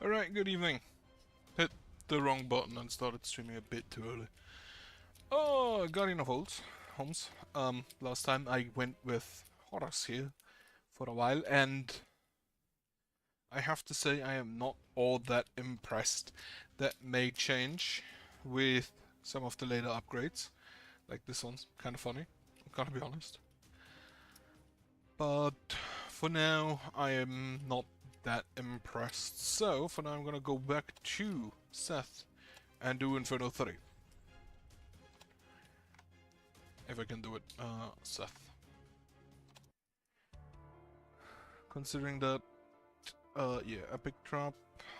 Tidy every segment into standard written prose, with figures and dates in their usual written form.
Alright, good evening. Hit the wrong button and started streaming a bit too early. Oh, Guardian of Holmes. Last time I went with Horus here for a while, and I have to say I am not all that impressed. That may change with some of the later upgrades. Like this one's kind of funny, I'm gonna be honest. But for now, I am not that impressed. So for now, I'm gonna go back to Seth and do Inferno 3. If I can do it, Seth. Considering that, yeah, Epic Trap,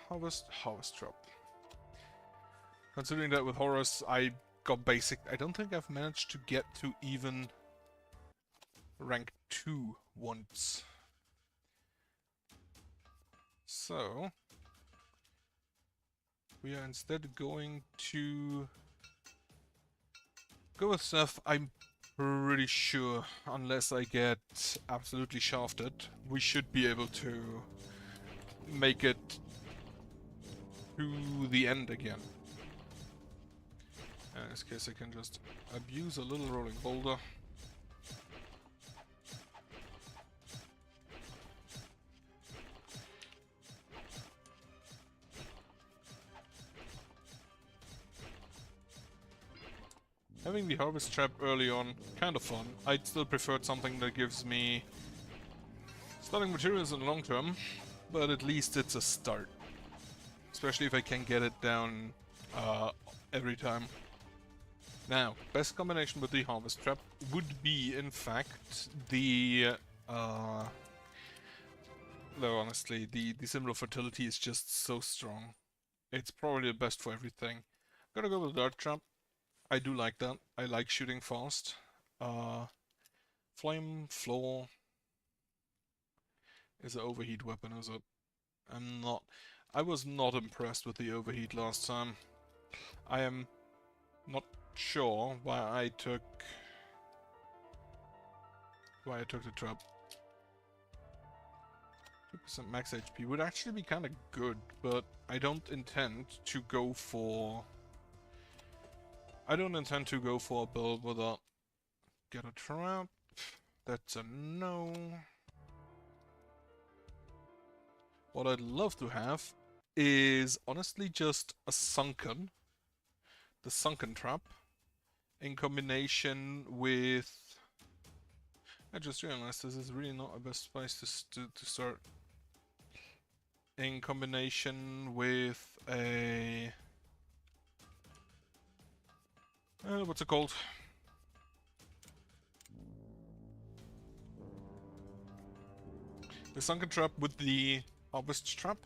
Harvest Trap. Considering that with Horus, I got basic. I don't think I've managed to get to even rank 2 once. So, we are instead going to go with Seth. I'm pretty sure, unless I get absolutely shafted, we should be able to make it to the end again. In this case, I can just abuse a little rolling boulder. Having the harvest trap early on, kind of fun. I'd still preferred something that gives me starting materials in the long term, but at least it's a start. Especially if I can get it down every time. Now, best combination with the harvest trap would be, in fact, the though honestly, the symbol of fertility is just so strong. It's probably the best for everything. I'm gonna go with dart trap. I do like that. I like shooting fast. Flame floor is an overheat weapon, is it? I was not impressed with the overheat last time. I am not sure why I took the trap. 2% max HP would actually be kind of good, but I don't intend to go for a build without get a trap. That's a no. What I'd love to have is honestly just the sunken trap in combination with. I just realized this is really not a best place to start. In combination with a what's it called? The sunken trap with the harvest trap,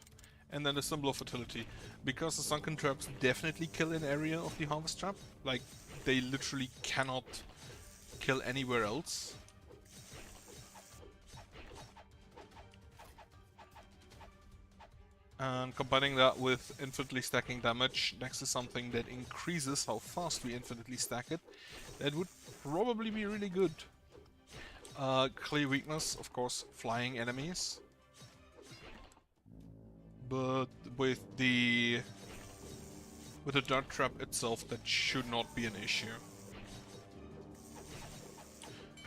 and then the symbol of fertility. Because the sunken traps definitely kill an area of the harvest trap, like they literally cannot kill anywhere else. And combining that with infinitely stacking damage next to something that increases how fast we infinitely stack it, that would probably be really good. Clear weakness, of course, flying enemies. But with the dart trap itself, that should not be an issue.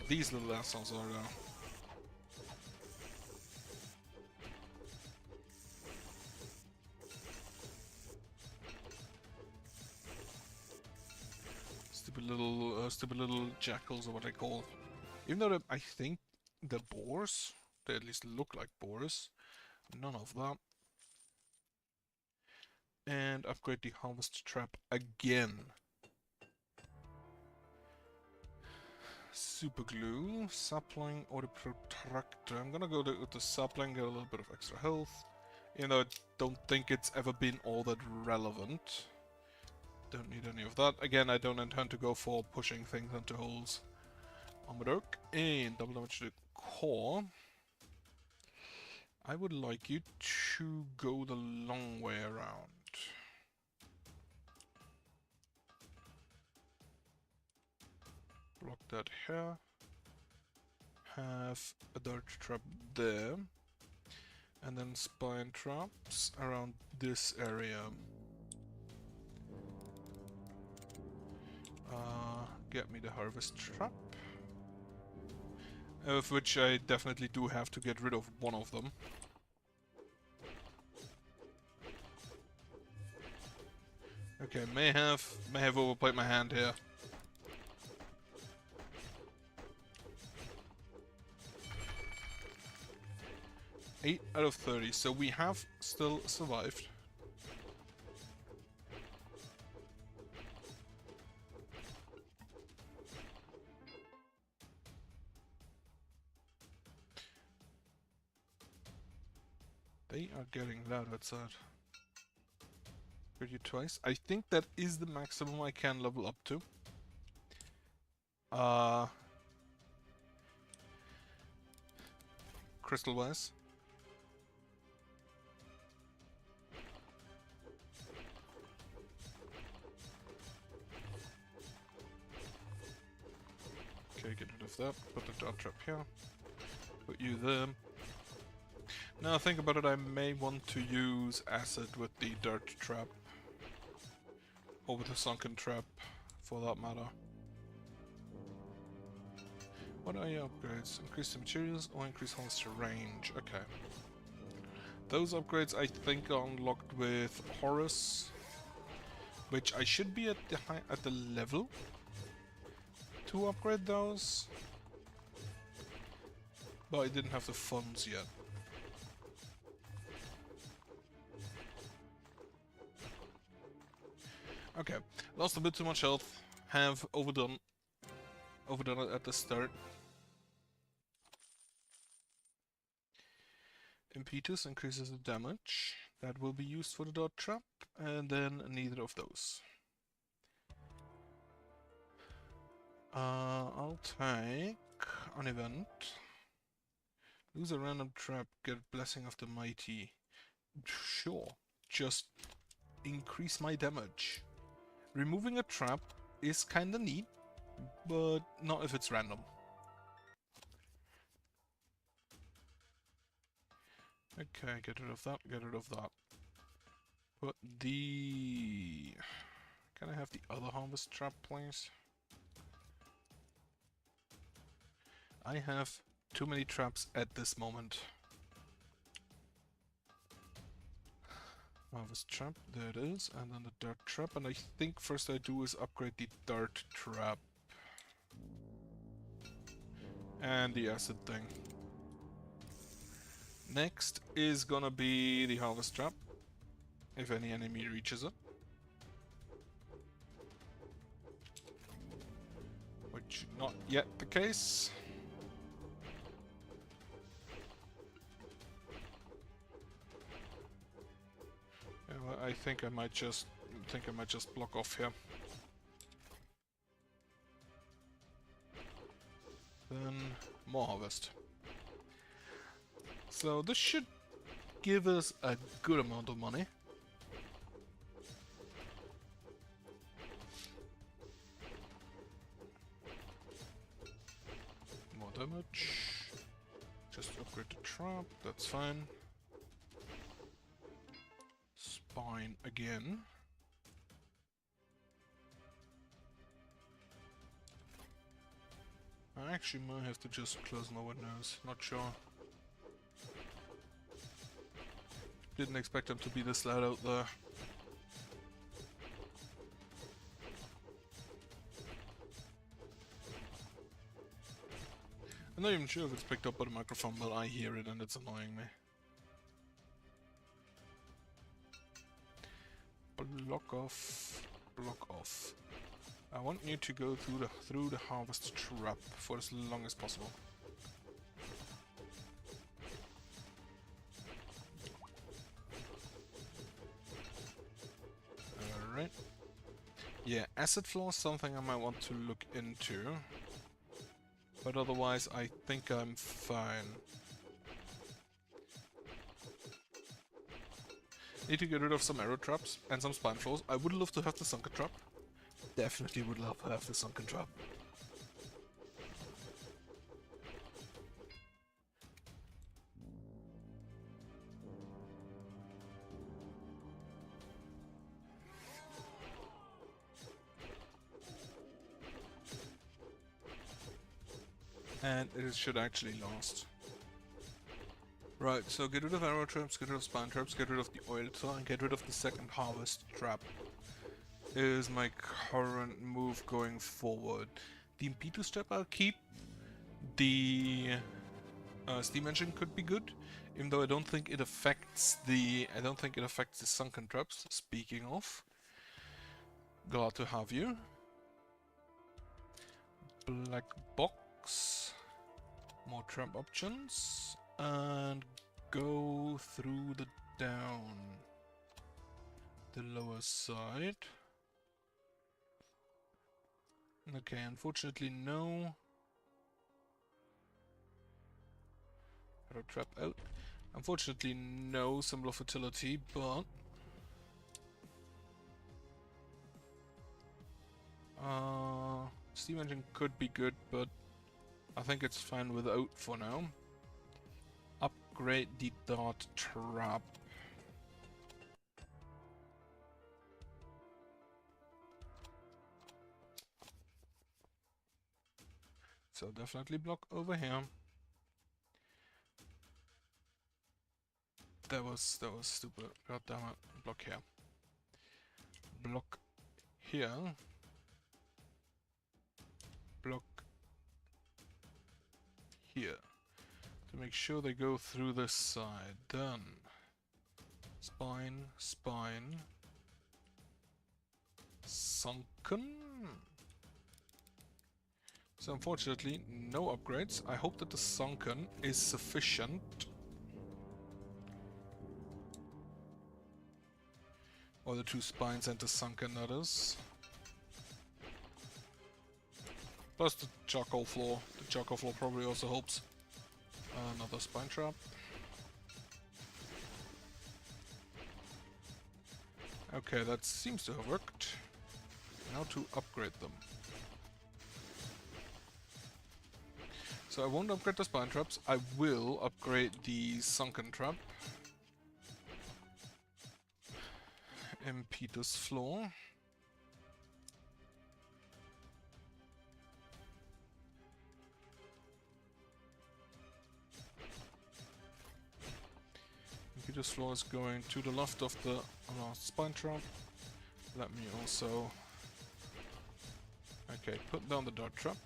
These little assholes are though. Stupid little jackals, or what I call. Even though I think the boars, they at least look like boars. None of that. And upgrade the harvest trap again. Super glue, sapling, or the protractor. I'm gonna go with the sapling, get a little bit of extra health. You know, I don't think it's ever been all that relevant. Don't need any of that. Again, I don't intend to go for pushing things into holes. Armored oak and double damage to the core. I would like you to go the long way around. Block that here. Have a dart trap there. And then spine traps around this area. Get me the harvest trap. Of which I definitely do have to get rid of one of them. Okay, may have overplayed my hand here. Eight out of 30, so we have still survived. They are getting loud outside. Heard you twice. I think that is the maximum I can level up to. Crystal-wise. Okay, get rid of that. Put the dart trap here. Put you there. Now think about it, I may want to use acid with the dart trap. Or with the sunken trap, for that matter. What are your upgrades? Increase the materials or increase holster range? Okay. Those upgrades I think are unlocked with Horus, which I should be at the level to upgrade those, but I didn't have the funds yet. Okay, lost a bit too much health. Have overdone it at the start. Impetus increases the damage. That will be used for the dart trap, and then neither of those. I'll take an event. Lose a random trap, get Blessing of the Mighty. Sure, just increase my damage. Removing a trap is kinda neat, but not if it's random. Okay, get rid of that, get rid of that. Put the... Can I have the other harvest trap, please? I have too many traps at this moment. Harvest trap, there it is, and then the dart trap, and I think first I do is upgrade the dart trap. And the acid thing. Next is gonna be the harvest trap, if any enemy reaches it. Which not yet the case. Yeah, well, I think I might just block off here. Then more harvest. So this should give us a good amount of money. More damage. Just upgrade the trap, that's fine. Spine again. I actually might have to just close my windows, not sure. Didn't expect them to be this loud out there. I'm not even sure if it's picked up by the microphone, but I hear it and it's annoying me. Block off. Block off. I want you to go through the harvest trap for as long as possible. Alright. Yeah, acid floor is something I might want to look into. But otherwise, I think I'm fine. Need to get rid of some arrow traps and some spine floors. I would love to have the sunken trap. Definitely would love to have the sunken trap. And it should actually last. Right, so get rid of arrow traps, get rid of spine traps, get rid of the oil tar, and get rid of the second harvest trap. Is my current move going forward. The impetus trap I'll keep. The steam engine could be good, even though I don't think it affects the sunken traps. Speaking of, glad to have you. Black box, more trap options, and go through the down the lower side. Okay, unfortunately no. Arrow trap out. Unfortunately no symbol of fertility, but steam engine could be good, but I think it's fine without for now. Upgrade the dart trap. So definitely block over here. That was stupid. God damn it. Block here. Block here. Block here. To make sure they go through this side. Done. Spine, spine. Sunken. So unfortunately, no upgrades. I hope that the sunken is sufficient. Or the two spines and the sunken, that is. Plus the charcoal floor. The charcoal floor probably also helps. Another spine trap. Okay, that seems to have worked. Now to upgrade them. So I won't upgrade the spine traps. I will upgrade the sunken trap. Impetus floor. Impetus floor is going to the left of the last spine trap. Let me also... Okay, put down the dart trap.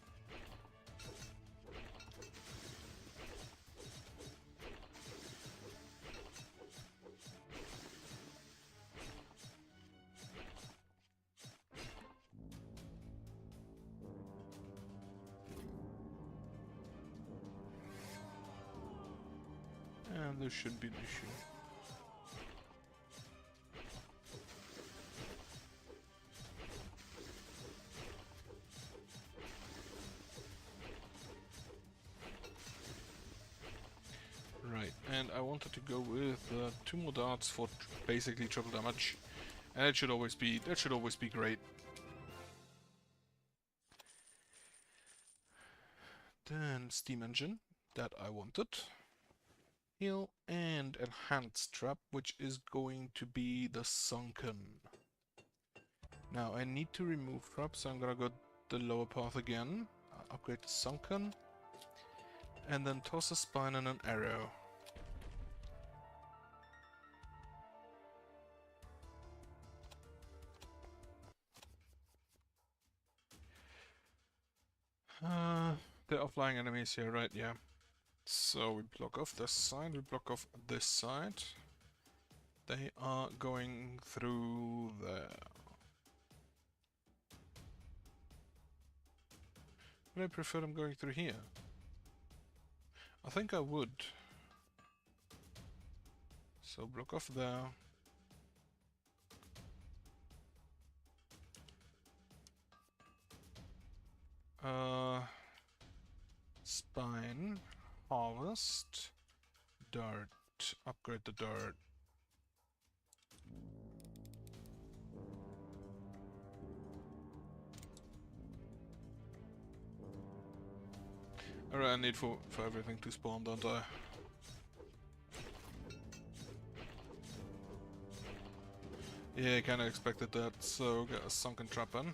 And there shouldn't be an issue. Right, and I wanted to go with 2 more darts for basically triple damage, and that should always be great. Then steam engine that I wanted. Heal and enhanced trap, which is going to be the sunken. Now I need to remove traps, so I'm gonna go the lower path again. Upgrade the sunken. And then toss a spine and an arrow. There are flying enemies here, right? Yeah. So we block off this side, we block off this side. They are going through there. Would I prefer them going through here? I think I would. So block off there. Spine, harvest, dart, upgrade the dart. Alright, I need for everything to spawn, don't I? Yeah, I kinda expected that, so get a sunken trap in.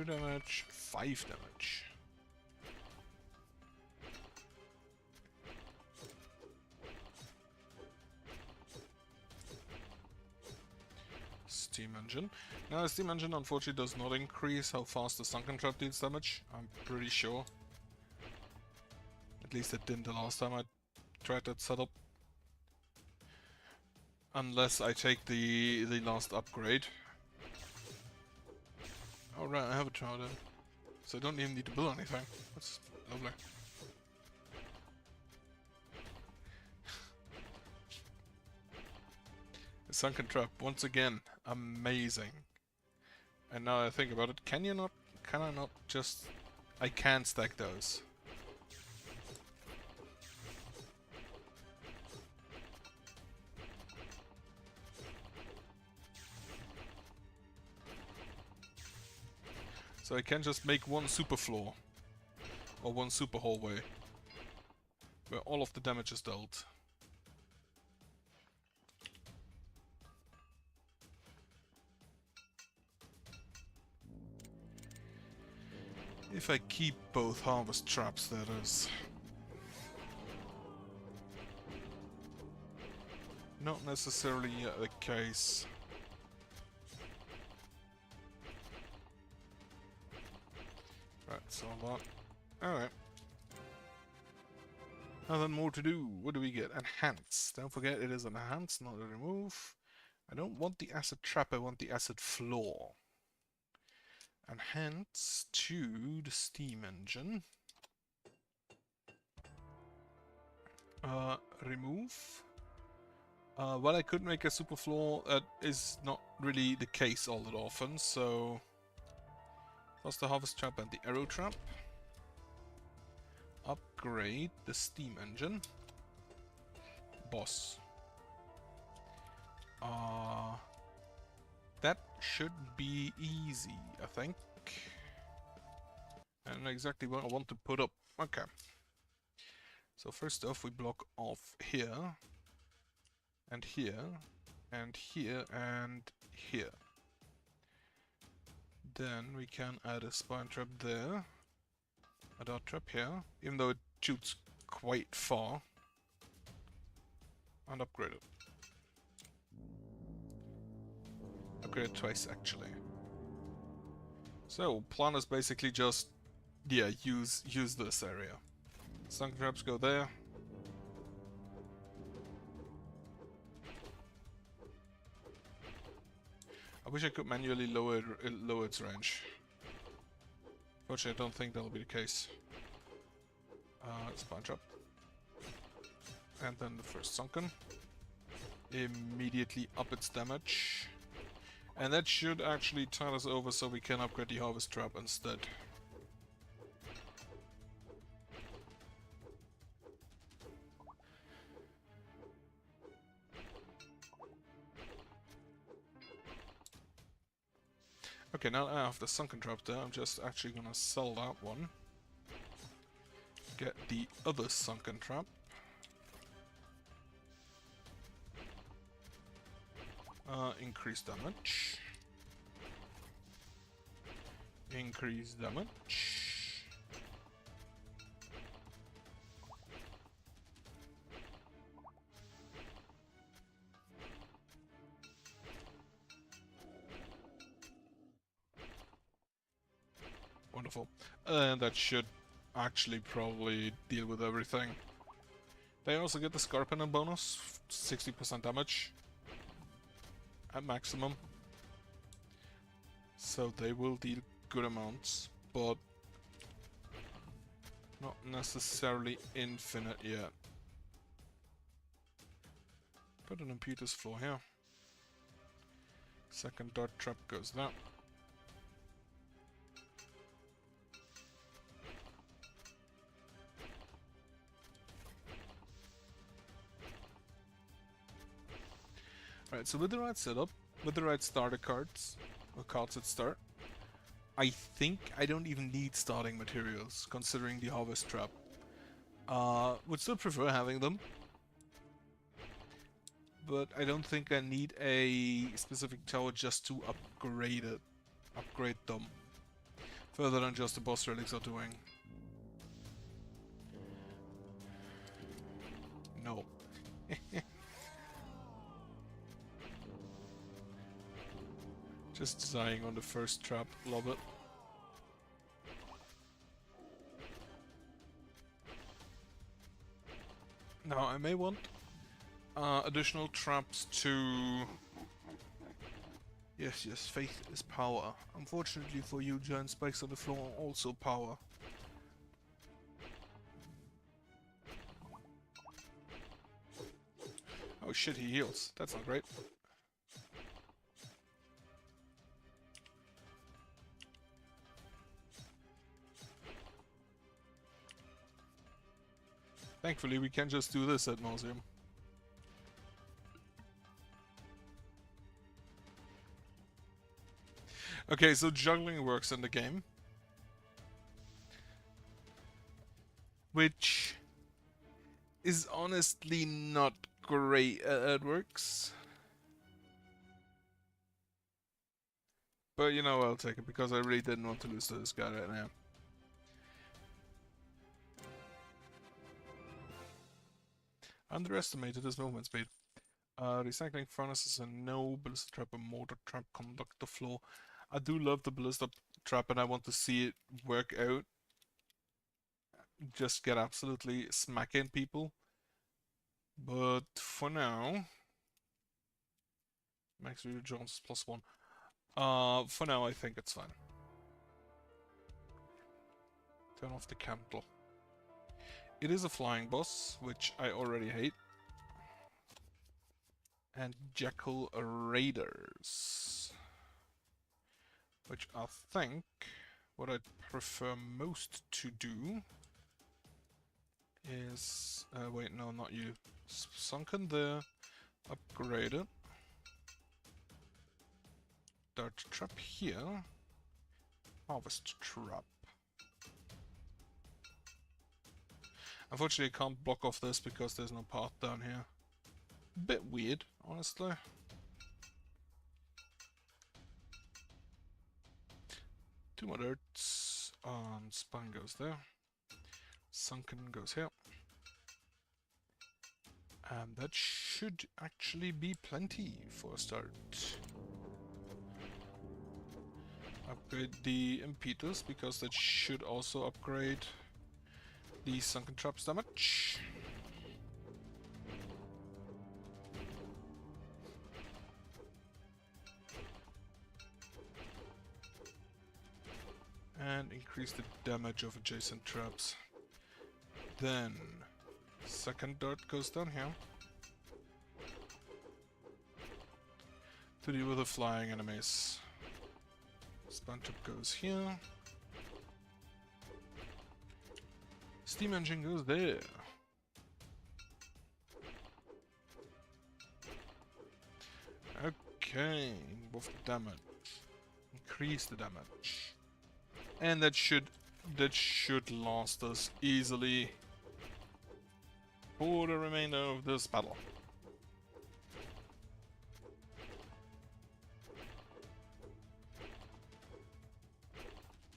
2 damage, 5 damage. Steam engine. Now, the steam engine unfortunately does not increase how fast the sunken trap deals damage. I'm pretty sure. At least it didn't the last time I tried that setup. Unless I take the last upgrade. Alright, I have a trout in. So I don't even need to build anything. That's lovely. The sunken trap, once again, amazing. And now I think about it, can I not just... I can stack those. So I can just make one super floor. Or one super hallway. Where all of the damage is dealt. If I keep both harvest traps, that is. Not necessarily the case. Right, so that. Alright. Nothing more to do. What do we get? Enhance. Don't forget it is enhance, not a remove. I don't want the acid trap, I want the acid floor. Enhance to the steam engine. Remove. Well, I could make a super floor. That is not really the case all that often, so... Plus the harvest trap and the arrow trap. Upgrade the steam engine. Boss. That should be easy, I think. And exactly what I want to put up. Okay. So first off, we block off here. And here. And here. And here. Then we can add a spine trap there. A dart trap here. Even though it shoots quite far. And upgrade it. Upgrade it twice, actually. So, plan is basically just... yeah, use this area. Sunken traps go there. I wish I could manually lower its range. Fortunately, I don't think that'll be the case. Spine trap. And then the first sunken. Immediately up its damage. And that should actually tide us over so we can upgrade the harvest trap instead. Okay, now I have the sunken trap there, I'm just actually gonna sell that one. Get the other sunken trap. Increase damage. Increase damage. Wonderful. And that should actually probably deal with everything. They also get the Scarpin bonus, 60% damage. At maximum. So they will deal good amounts, but not necessarily infinite yet. Put an impetus floor here. Second dart trap goes there. Right, so with the right setup, with the right starter cards, or cards at start, I think I don't even need starting materials, considering the harvest trap. Would still prefer having them, but I don't think I need a specific tower just to upgrade them. further than just the boss relics are doing. No. Just dying on the first trap, love it. Now I may want additional traps to... Yes, faith is power. Unfortunately for you, giant spikes on the floor are also power. Oh shit, he heals. That's not great. Thankfully, we can just do this ad nauseum. Okay, so juggling works in the game. Which is honestly not great at works. But you know, I'll take it because I really didn't want to lose to this guy right now. Underestimated his movement speed. Recycling furnace is a no. Ballista trap, a mortar trap, conductor floor. I do love the ballista trap and I want to see it work out. Just get absolutely smacking people. But for now... Max Reader Jones +1. For now I think it's fine. Turn off the candle. It is a flying boss, which I already hate. And Jackal Raiders. Which I think what I'd prefer most to do is... wait, no, not you. Sunken there. Upgrade it. Dart trap here. Harvest trap. Unfortunately, I can't block off this because there's no path down here. Bit weird, honestly. Two more darts. Spine goes there. Sunken goes here. And that should actually be plenty for a start. Upgrade the impetus because that should also upgrade the sunken traps damage. And increase the damage of adjacent traps. Then second dart goes down here to deal with the flying enemies. Spine trap goes here. Steam engine goes there. Okay, buff the damage. Increase the damage. And that should last us easily for the remainder of this battle.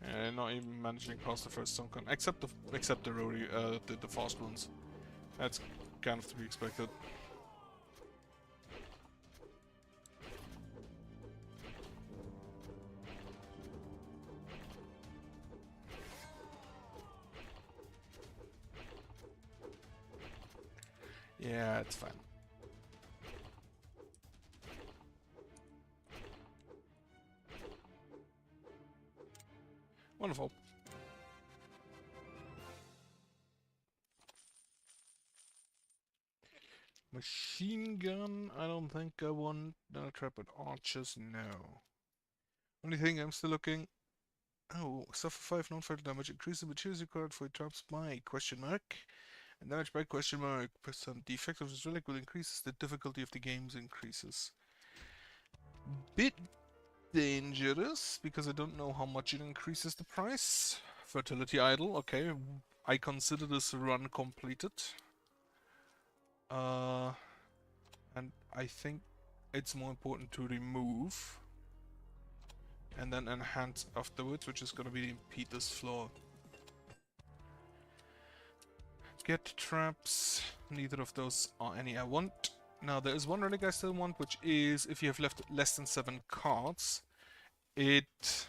And not even managing past the first sunken, except the the fast ones. That's kind of to be expected. Yeah, it's fine. Wonderful. Machine gun, I don't think I want. No trap with archers, no. Only thing I'm still looking. Oh, suffer 5 non-fatal damage, increase the materials required for traps by question mark. And damage by question mark. Percent. The effect of this relic will increase as the difficulty of the games increases. Bit dangerous, because I don't know how much it increases the price. Fertility idol, okay. I consider this run completed. And I think it's more important to remove. and then enhance afterwards, which is going to be the impetus floor. Get traps. Neither of those are any I want. Now there is one relic I still want, which is if you have left less than 7 cards, it's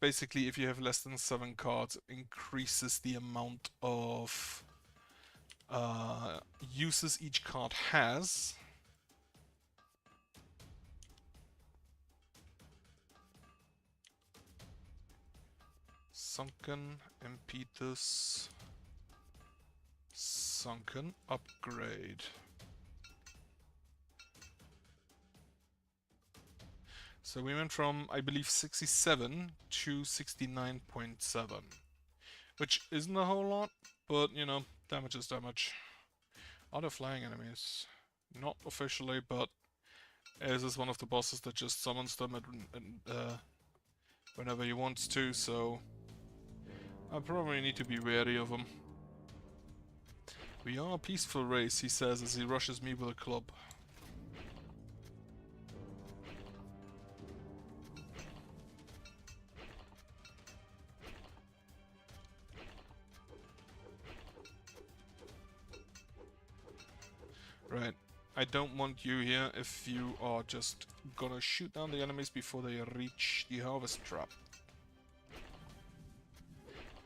basically if you have less than 7 cards, it increases the amount of uses each card has. Sunken, impetus, sunken, upgrade. So we went from, I believe, 67 to 69.7. Which isn't a whole lot, but, you know, damage is damage. Other flying enemies. Not officially, but Ez is one of the bosses that just summons them whenever he wants to, so I probably need to be wary of him. We are a peaceful race, he says as he rushes me with a club. Right, I don't want you here if you are just gonna shoot down the enemies before they reach the harvest trap.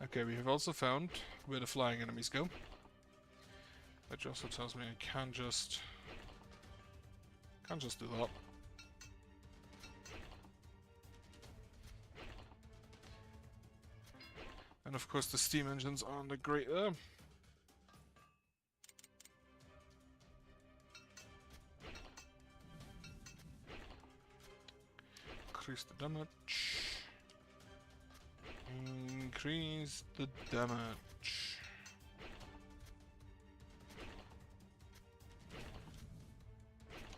Okay, we have also found where the flying enemies go. Which also tells me I can't just do that. And of course the steam engines aren't a great there. Increase the damage. Increase the damage.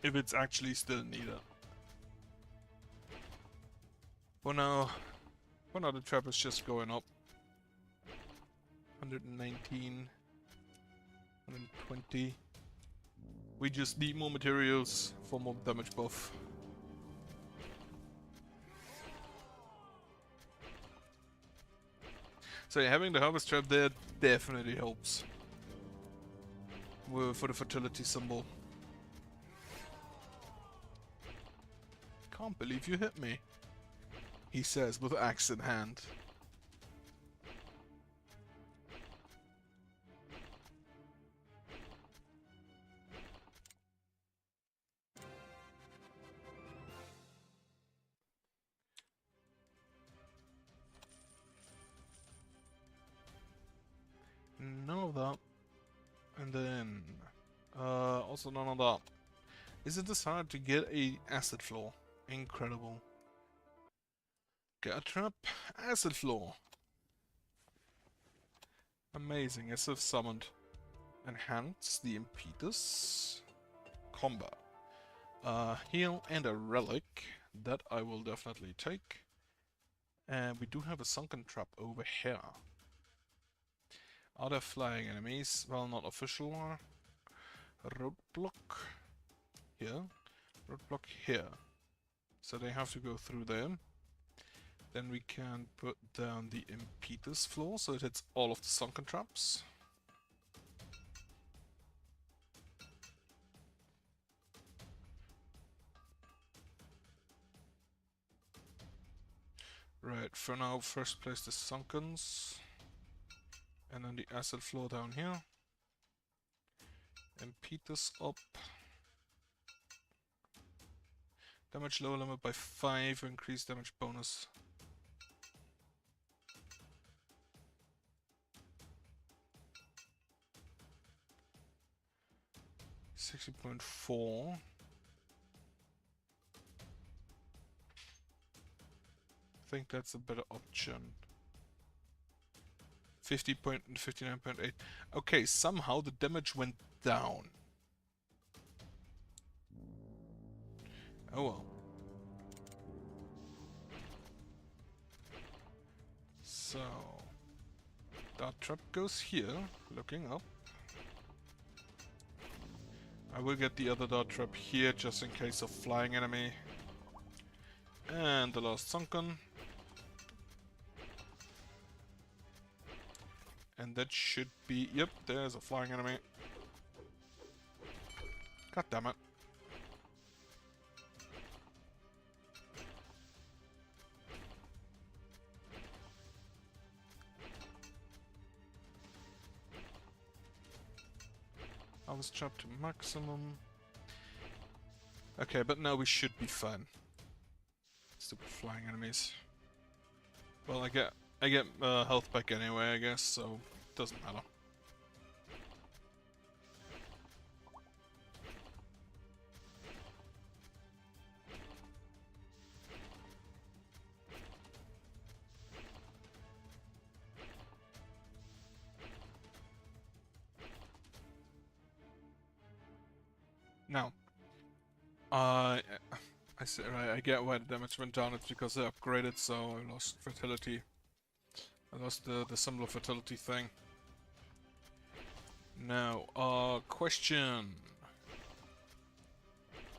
If it's actually still needed. For now the trap is just going up. 119, 120. We just need more materials for more damage buff. So yeah, having the harvest trap there definitely helps. For the fertility symbol. Can't believe you hit me, he says with axe in hand. None of that. And then also none of that. Is it this hard to get a acid floor? Incredible. Get a trap, acid floor. Amazing, as if summoned. Enhance the impetus. Combat. Heal and a relic. That I will definitely take. And we do have a sunken trap over here. Other flying enemies, well, not official. Roadblock here. Roadblock here. So they have to go through there. Then we can put down the impetus floor so it hits all of the sunken traps. Right, for now, first place the sunkens. And then the acid floor down here. Impetus up. Damage lower limit by 5, increased damage bonus. $60.4. I think that's a better option. 59.8. Okay, somehow the damage went down. Oh well. So that trap goes here, looking up. I will get the other dart trap here just in case of flying enemy. And the last sunken. And that should be... Yep, there's a flying enemy. God damn it. I was trapped to maximum. Okay, but now we should be fine. Stupid flying enemies. Well, I get health back anyway, I guess, so it doesn't matter. Now, I get why the damage went down. It's because I upgraded, so I lost fertility. I lost the similar fertility thing. Now, question.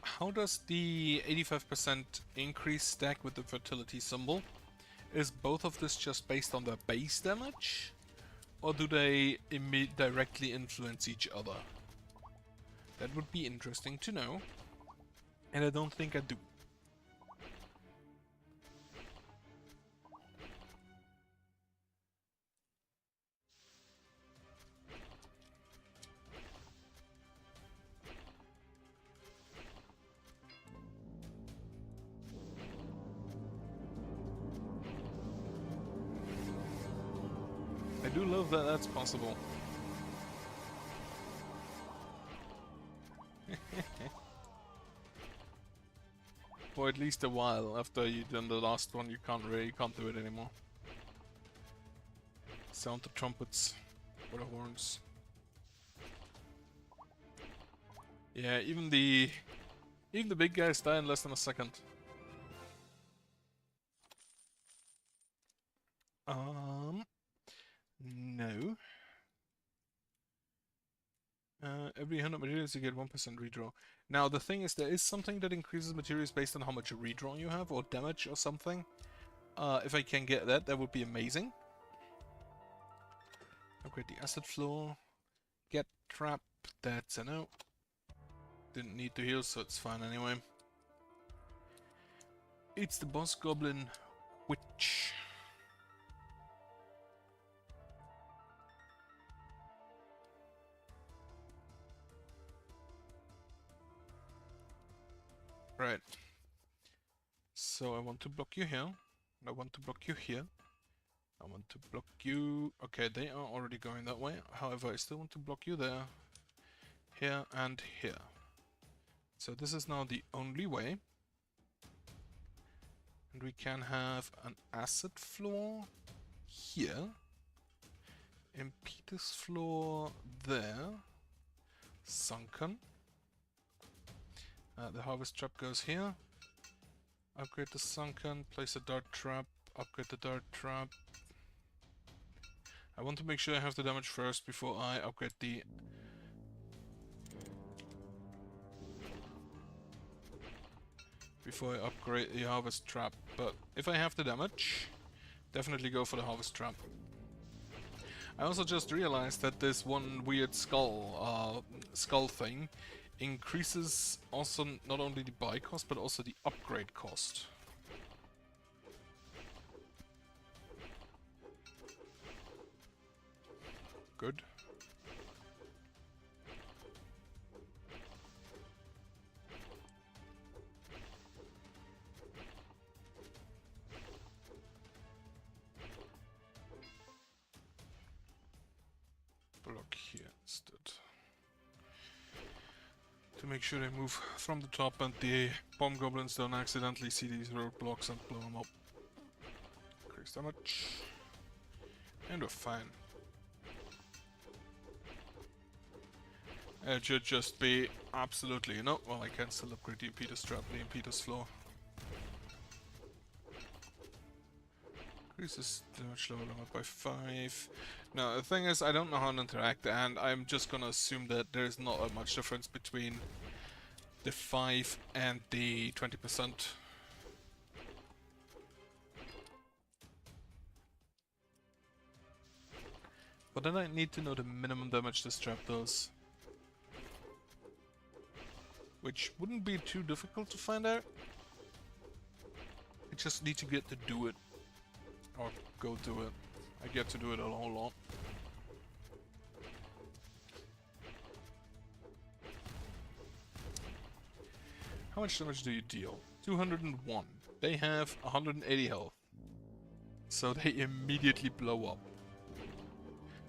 How does the 85% increase stack with the fertility symbol? Is both of this just based on their base damage? Or do they directly influence each other? That would be interesting to know. And I don't think I do. I do love that that's possible. For at least a while. After you've done the last one, you can't do it anymore. Sound the trumpets or the horns. Yeah, even the big guys die in less than a second. No. Every 100 materials you get 1% redraw. Now the thing is, there is something that increases materials based on how much redraw you have, or damage or something. If I can get that, that would be amazing. Upgrade the acid floor. Get trap, that's a no. Didn't need to heal, so it's fine anyway. It's the boss goblin witch. Right. So I want to block you here. I want to block you here. I want to block you... Okay, they are already going that way. However, I still want to block you there. Here and here. So this is now the only way. And we can have an acid floor here. Impetus floor there. Sunken. The harvest trap goes here. Upgrade the sunken, place a dart trap, upgrade the dart trap. I want to make sure I have the damage first before I upgrade the... Before I upgrade the harvest trap. But if I have the damage, definitely go for the harvest trap. I also just realized that this one weird skull thing increases also not only the buy cost, but also the upgrade cost. Good. Block here instead. To make sure they move from the top and the bomb goblins don't accidentally see these roadblocks and blow them up. Increase damage. And we're fine. It should just be absolutely... No, well, I can still upgrade the impetus trap, the impetus floor. Increases damage level limit by 5. Now, the thing is, I don't know how to interact, and I'm just gonna assume that there's not much difference between the 5 and the 20%. But then I need to know the minimum damage this trap does. Which wouldn't be too difficult to find out. I just need to get to do it. Or go do it. I get to do it a whole lot. How much damage do you deal? 201. They have 180 health. So they immediately blow up.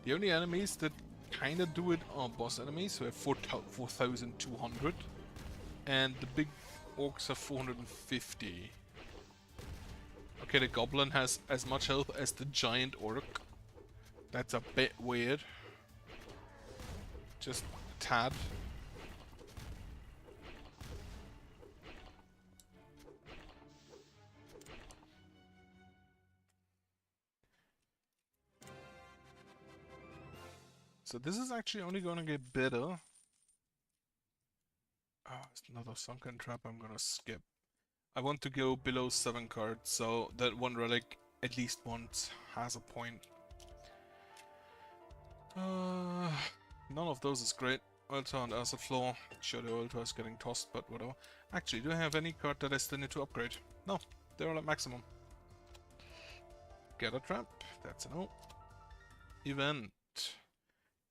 The only enemies that kinda do it are boss enemies, who have 4,200. And the big orcs have 450. Okay, the goblin has as much health as the giant orc. That's a bit weird. Just a tad. So this is actually only gonna get better. Oh, it's another sunken trap I'm gonna skip. I want to go below 7 cards, so that one relic at least once has a point. None of those is great. Altar and acid floor. Sure, the altar is getting tossed, but whatever. Actually, do I have any card that I still need to upgrade? No, they're all at maximum. Get a trap. That's a no. Event.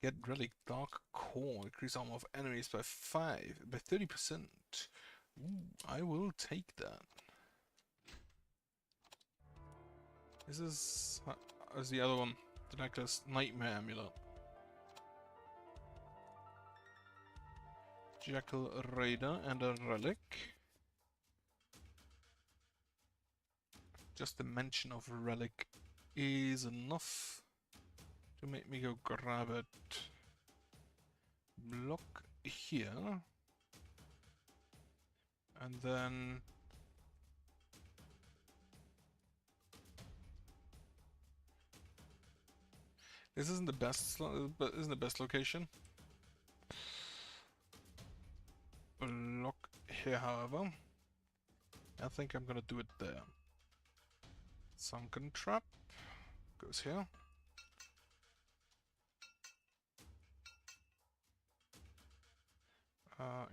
Get relic dark core. Increase armor of enemies by 30%. Ooh, I will take that. This is as the other one. The necklace nightmare amulet. Jackal Raider and a relic. Just the mention of relic is enough to make me go grab it. Block here. And then this isn't the best, but isn't the best location. Block here, however. I think I'm gonna do it there. Sunken trap goes here.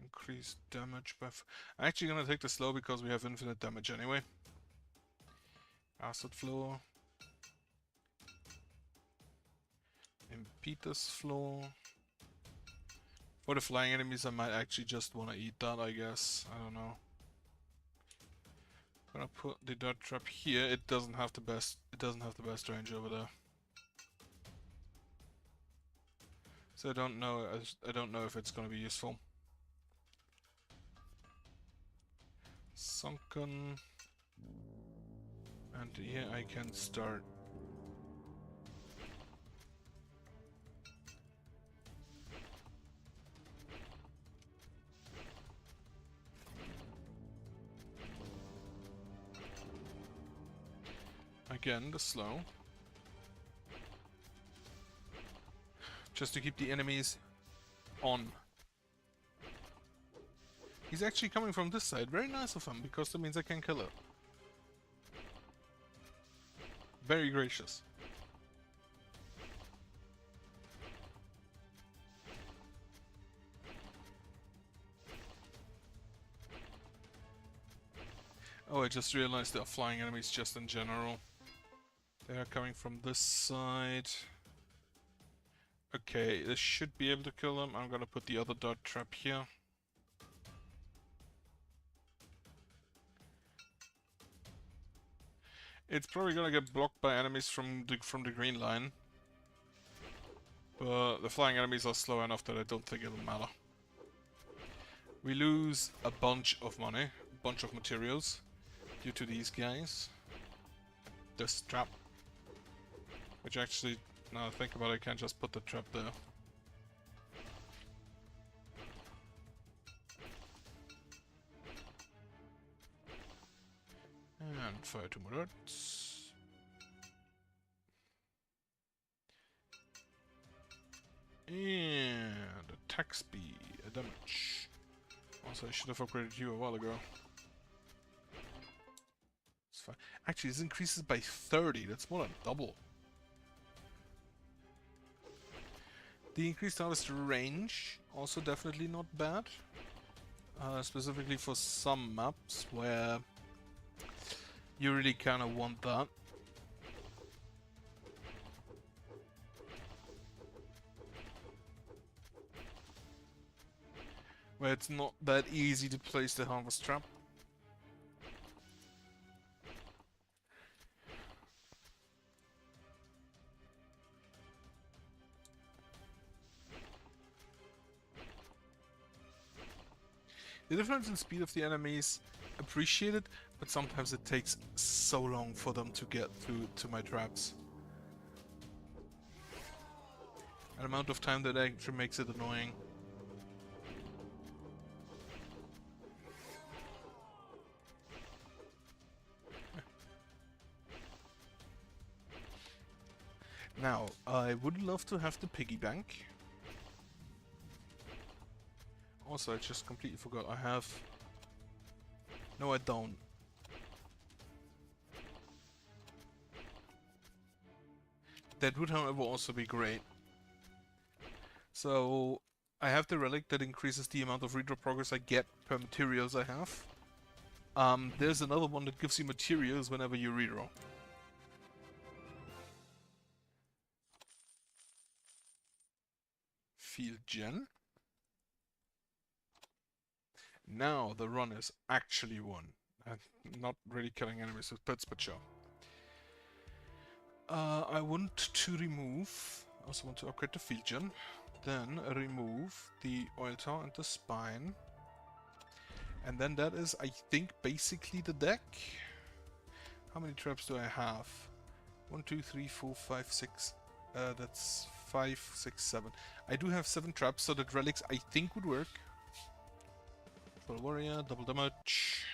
Increased damage by. I'm actually gonna take the slow because we have infinite damage anyway. Acid floor. Impetus floor. For the flying enemies, I might actually just want to eat that, I guess. I don't know. Gonna put the dirt trap here. It doesn't have the best. It doesn't have the best range over there. So I don't know. I don't know if it's gonna be useful. Sunken. And here I can start. Again, the slow. Just to keep the enemies on. He's actually coming from this side. Very nice of him, because that means I can kill it. Very gracious. Oh, I just realized there are flying enemies just in general. They are coming from this side. Okay, this should be able to kill them. I'm gonna put the other dart trap here. It's probably gonna get blocked by enemies from the green line. But the flying enemies are slow enough that I don't think it'll matter. We lose a bunch of money, a bunch of materials, due to these guys. This trap. Which actually, now I think about it, I can't just put the trap there. And fire 2 more darts. And attack speed, damage. Also, I should have upgraded you a while ago. It's fine. Actually, this increases by 30. That's more than double. The increased harvest range, also definitely not bad. Specifically for some maps where you really kind of want that. Where it's not that easy to place the harvest trap. The difference in speed of the enemies, appreciated, but sometimes it takes so long for them to get to my traps. An amount of time that actually makes it annoying. Now, I would love to have the piggy bank. Also, I just completely forgot I have... No, I don't. That would, however, also be great. So, I have the relic that increases the amount of redraw progress I get per materials I have. There's another one that gives you materials whenever you redraw. Field gen. Now the run is actually won. And not really killing enemies with pits, but sure. I want to remove... I also want to upgrade the field gen. Then remove the oil tar and the spine. And then that is, I think, basically the deck. How many traps do I have? 1, 2, 3, 4, 5, 6. That's 5, 6, 7. I do have 7 traps, so that relics I think would work. Full warrior, double damage.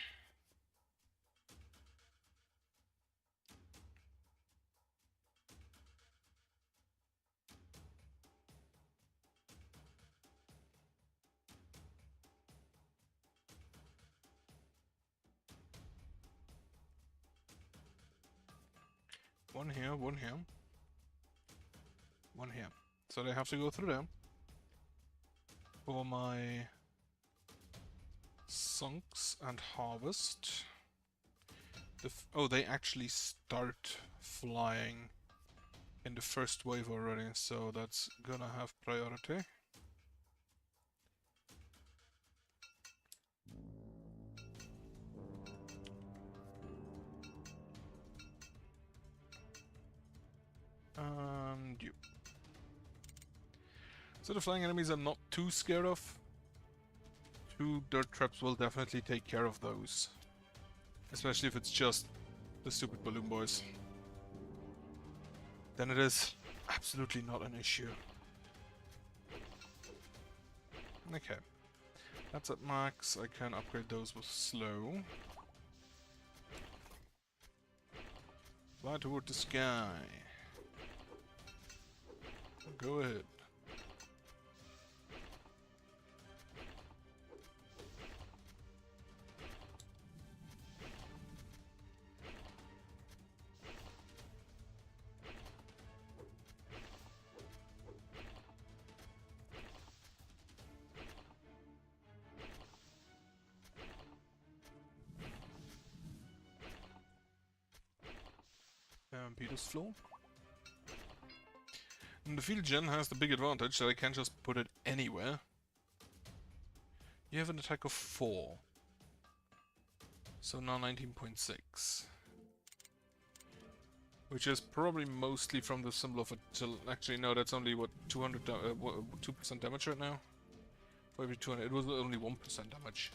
One here, one here. One here. So they have to go through there. For my sunks and harvest. Oh, they actually start flying in the first wave already, so that's gonna have priority. And you. So the flying enemies I'm not too scared of. 2 dirt traps will definitely take care of those. Especially if it's just the stupid balloon boys. Then it is absolutely not an issue. Okay. That's at max. I can upgrade those with slow. Fly toward the sky. Go ahead. Peter's floor. And the field gen has the big advantage that I can just put it anywhere. You have an attack of 4. So now 19.6. Which is probably mostly from the symbol of actually no, that's only what 2% damage right now. For every 200, it was only 1% damage.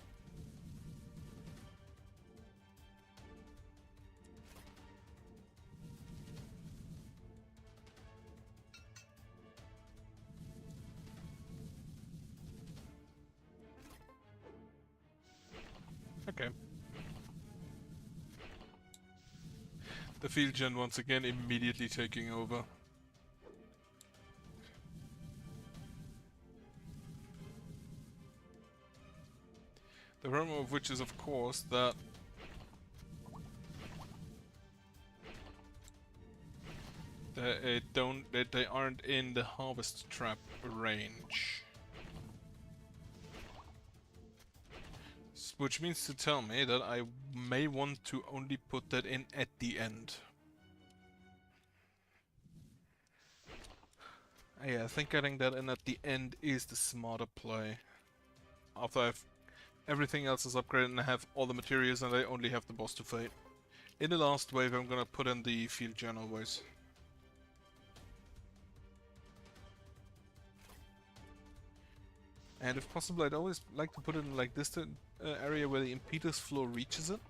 Okay. The field gen once again immediately taking over. The problem of which is of course that They aren't in the harvest trap range. Which means to tell me that I may want to only put that in at the end. Yeah, I think getting that in at the end is the smarter play. After everything else is upgraded and I have all the materials and I only have the boss to fight. In the last wave I'm gonna put in the field journal ways. And if possible I'd always like to put it in like this area where the impetus floor reaches it.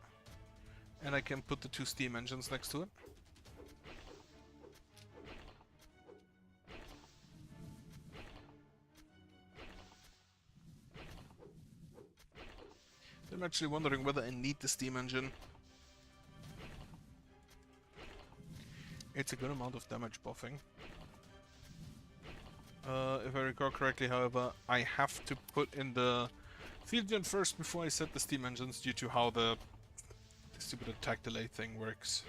And I can put the 2 steam engines next to it. I'm actually wondering whether I need the steam engine. It's a good amount of damage buffing. If I recall correctly, however, I have to put in the field gen first before I set the steam engines due to how the stupid attack delay thing works.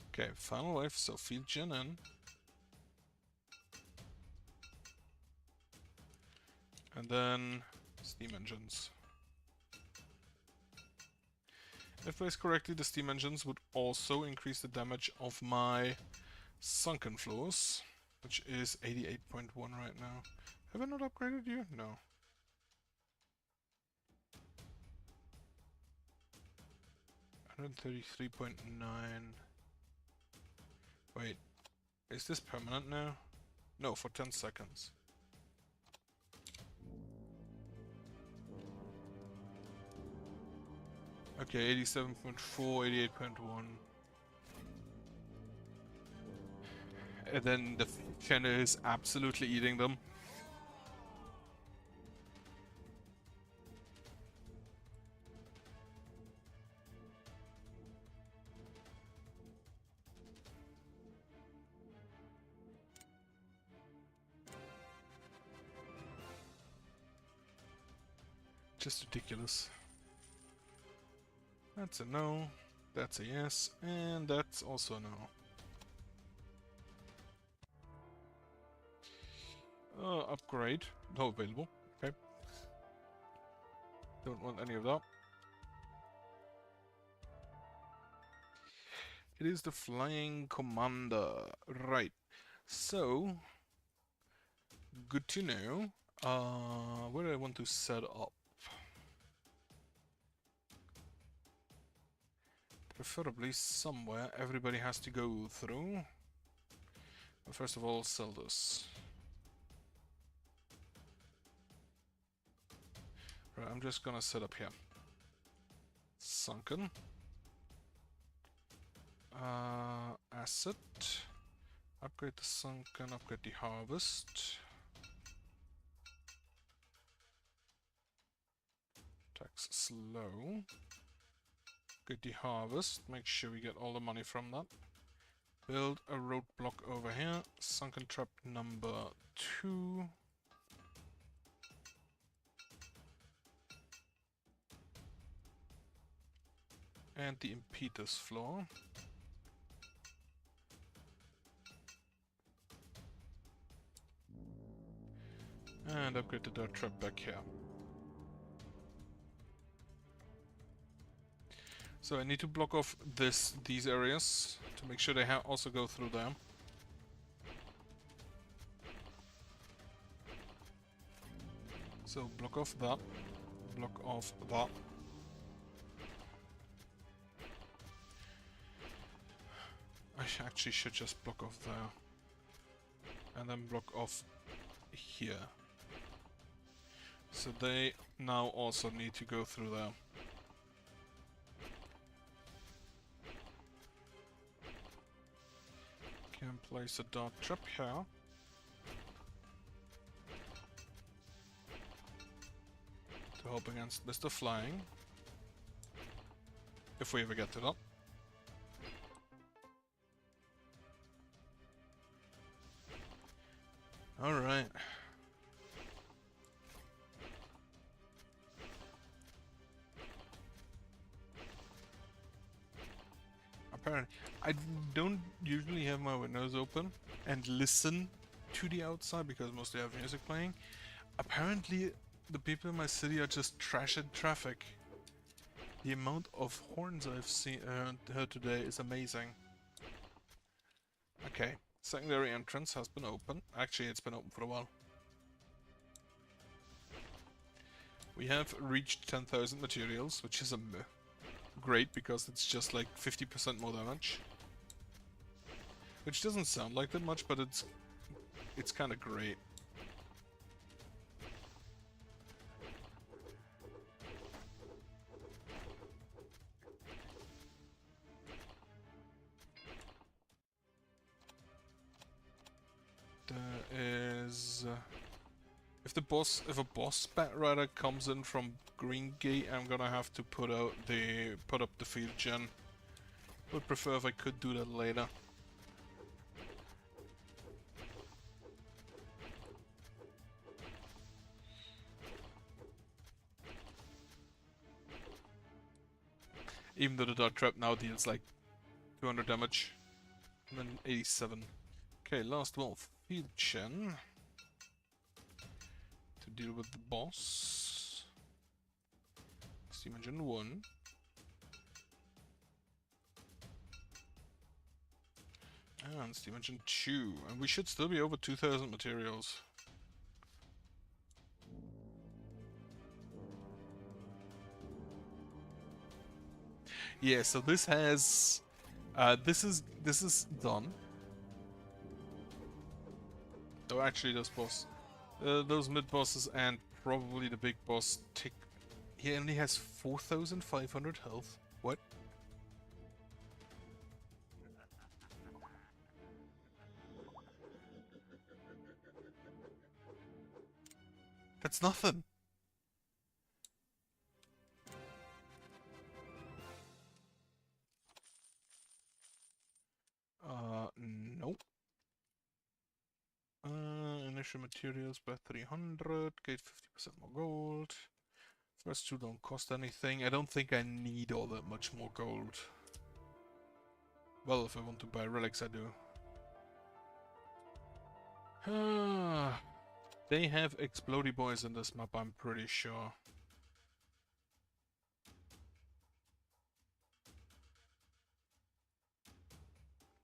Okay, final wave, so field gen in. And then steam engines. If placed correctly, the steam engines would also increase the damage of my sunken floors, which is 88.1 right now. Have I not upgraded you? No. $133.9. Wait, is this permanent now? No, for 10 seconds. Okay, 87.4, 88.1. And then the channel is absolutely eating them. Just ridiculous. That's a no, that's a yes, and that's also a no. Upgrade. No available. Okay. Don't want any of that. It is the Flying Commander. Right. So, good to know. Where do I want to set up? Preferably somewhere everybody has to go through. But first of all, sell this. Right, I'm just gonna set up here. Sunken. Asset. Upgrade the sunken, upgrade the harvest. Tax slow. Get the harvest, make sure we get all the money from that. Build a roadblock over here. Sunken trap number 2. And the impetus floor. And upgrade the dirt trap back here. So I need to block off these areas to make sure they also go through there. So block off that, block off that. I actually should just block off there. And then block off here. So they now also need to go through there. Can place a dart trap here. To help against Mr. Flying. If we ever get to that. Alright. apparently, I don't usually have my windows open and listen to the outside because mostly I have music playing. Apparently, the people in my city are just trashing traffic. The amount of horns I've seen heard today is amazing. Okay, secondary entrance has been open. Actually, it's been open for a while. We have reached 10,000 materials, which is great because it's just like 50% more damage. Which doesn't sound like that much, but it's kind of great. There is if a boss bat rider comes in from Green Gate, I'm gonna have to put up the field gen. Would prefer if I could do that later. Even though the dart trap now deals like 200 damage, and then 87. Okay, last one, field gen to deal with the boss. Steam engine 1. And Steam engine 2. And we should still be over 2,000 materials. Yeah, so this has this is done. So actually those mid bosses and probably the big boss tick. He only has 4,500 health. What? That's nothing. Nope. Initial materials by 300, get 50% more gold. First two don't cost anything. I don't think I need all that much more gold. Well, if I want to buy relics, I do. They have explodey boys in this map, I'm pretty sure.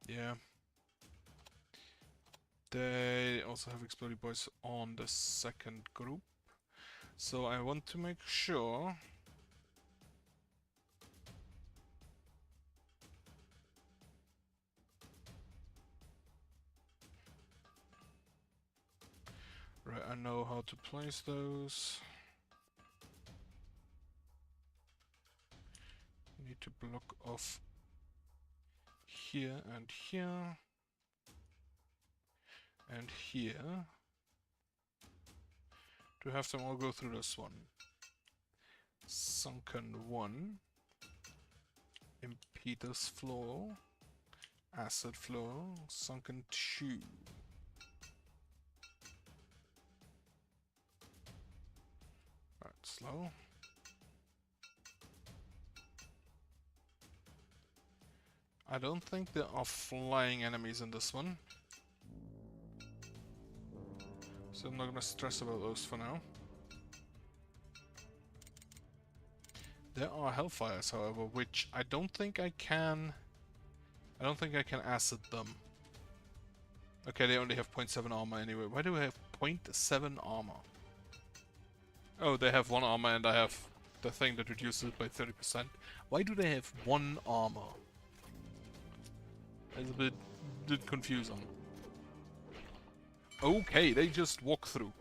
Yeah. They also have explodey boys on the second group. So I want to make sure right, I know how to place those. Need to block off here and here. And here. To have them all go through this one. Sunken 1. Impede this floor. Acid floor. Sunken 2. Right, slow. I don't think there are flying enemies in this one. So I'm not gonna stress about those for now. There are Hellfires, however, which I don't think I can acid them. Okay, they only have 0.7 armor anyway. Why do I have 0.7 armor? Oh, they have 1 armor and I have the thing that reduces it by 30%. Why do they have 1 armor? It's a bit confusing. Okay, they just walk through.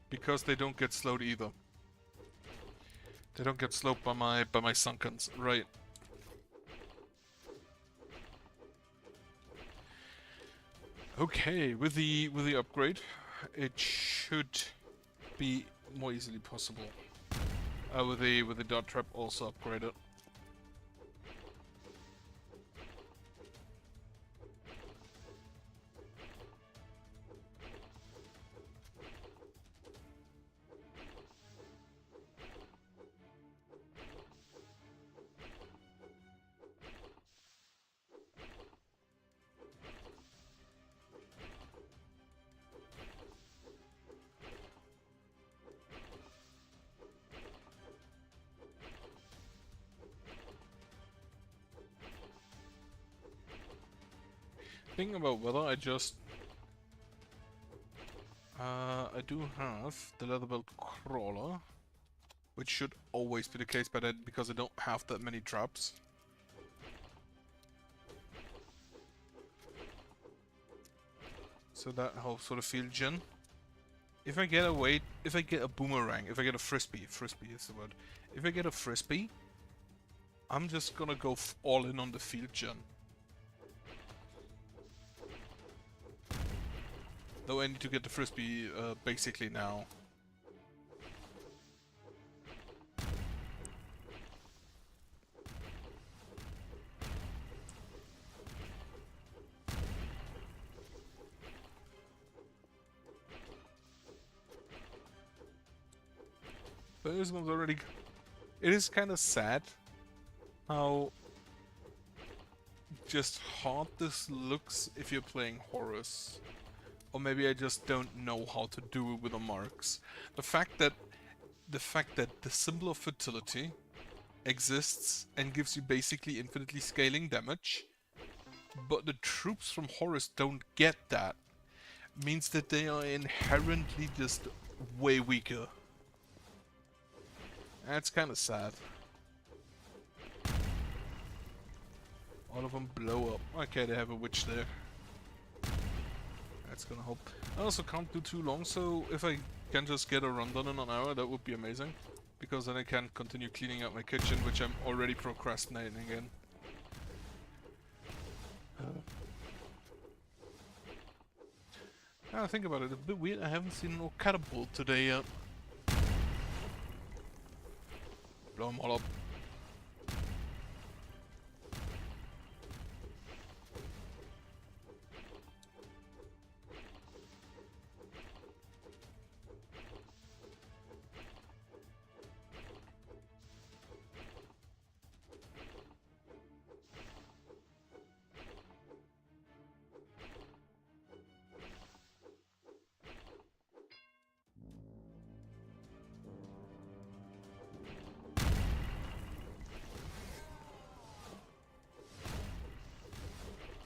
Because they don't get slowed either. They don't get slowed by my sunkens, right? Okay, with the upgrade, it should be more easily possible. With the dart trap also upgraded. thinking about whether I just... I do have the leather belt crawler, which should always be the case by then because I don't have that many traps. So that helps for the field gen. If I get a boomerang, if I get a frisbee is the word. If I get a frisbee, I'm just gonna go all in on the field gen. Though I need to get the frisbee basically now. But this one's already... It is kind of sad how just hard this looks if you're playing Horus. Or maybe I just don't know how to do it with the marks. The fact that the symbol of fertility exists and gives you basically infinitely scaling damage, but the troops from Horus don't get that, means that they are inherently just way weaker. That's kind of sad. All of them blow up. Okay, they have a witch there. That's gonna help. I also can't do too long, so if I can just get a run done in an hour, that would be amazing. Because then I can continue cleaning out my kitchen, which I'm already procrastinating again. Now I think about it, a bit weird, I haven't seen no catapult today yet. Blow them all up.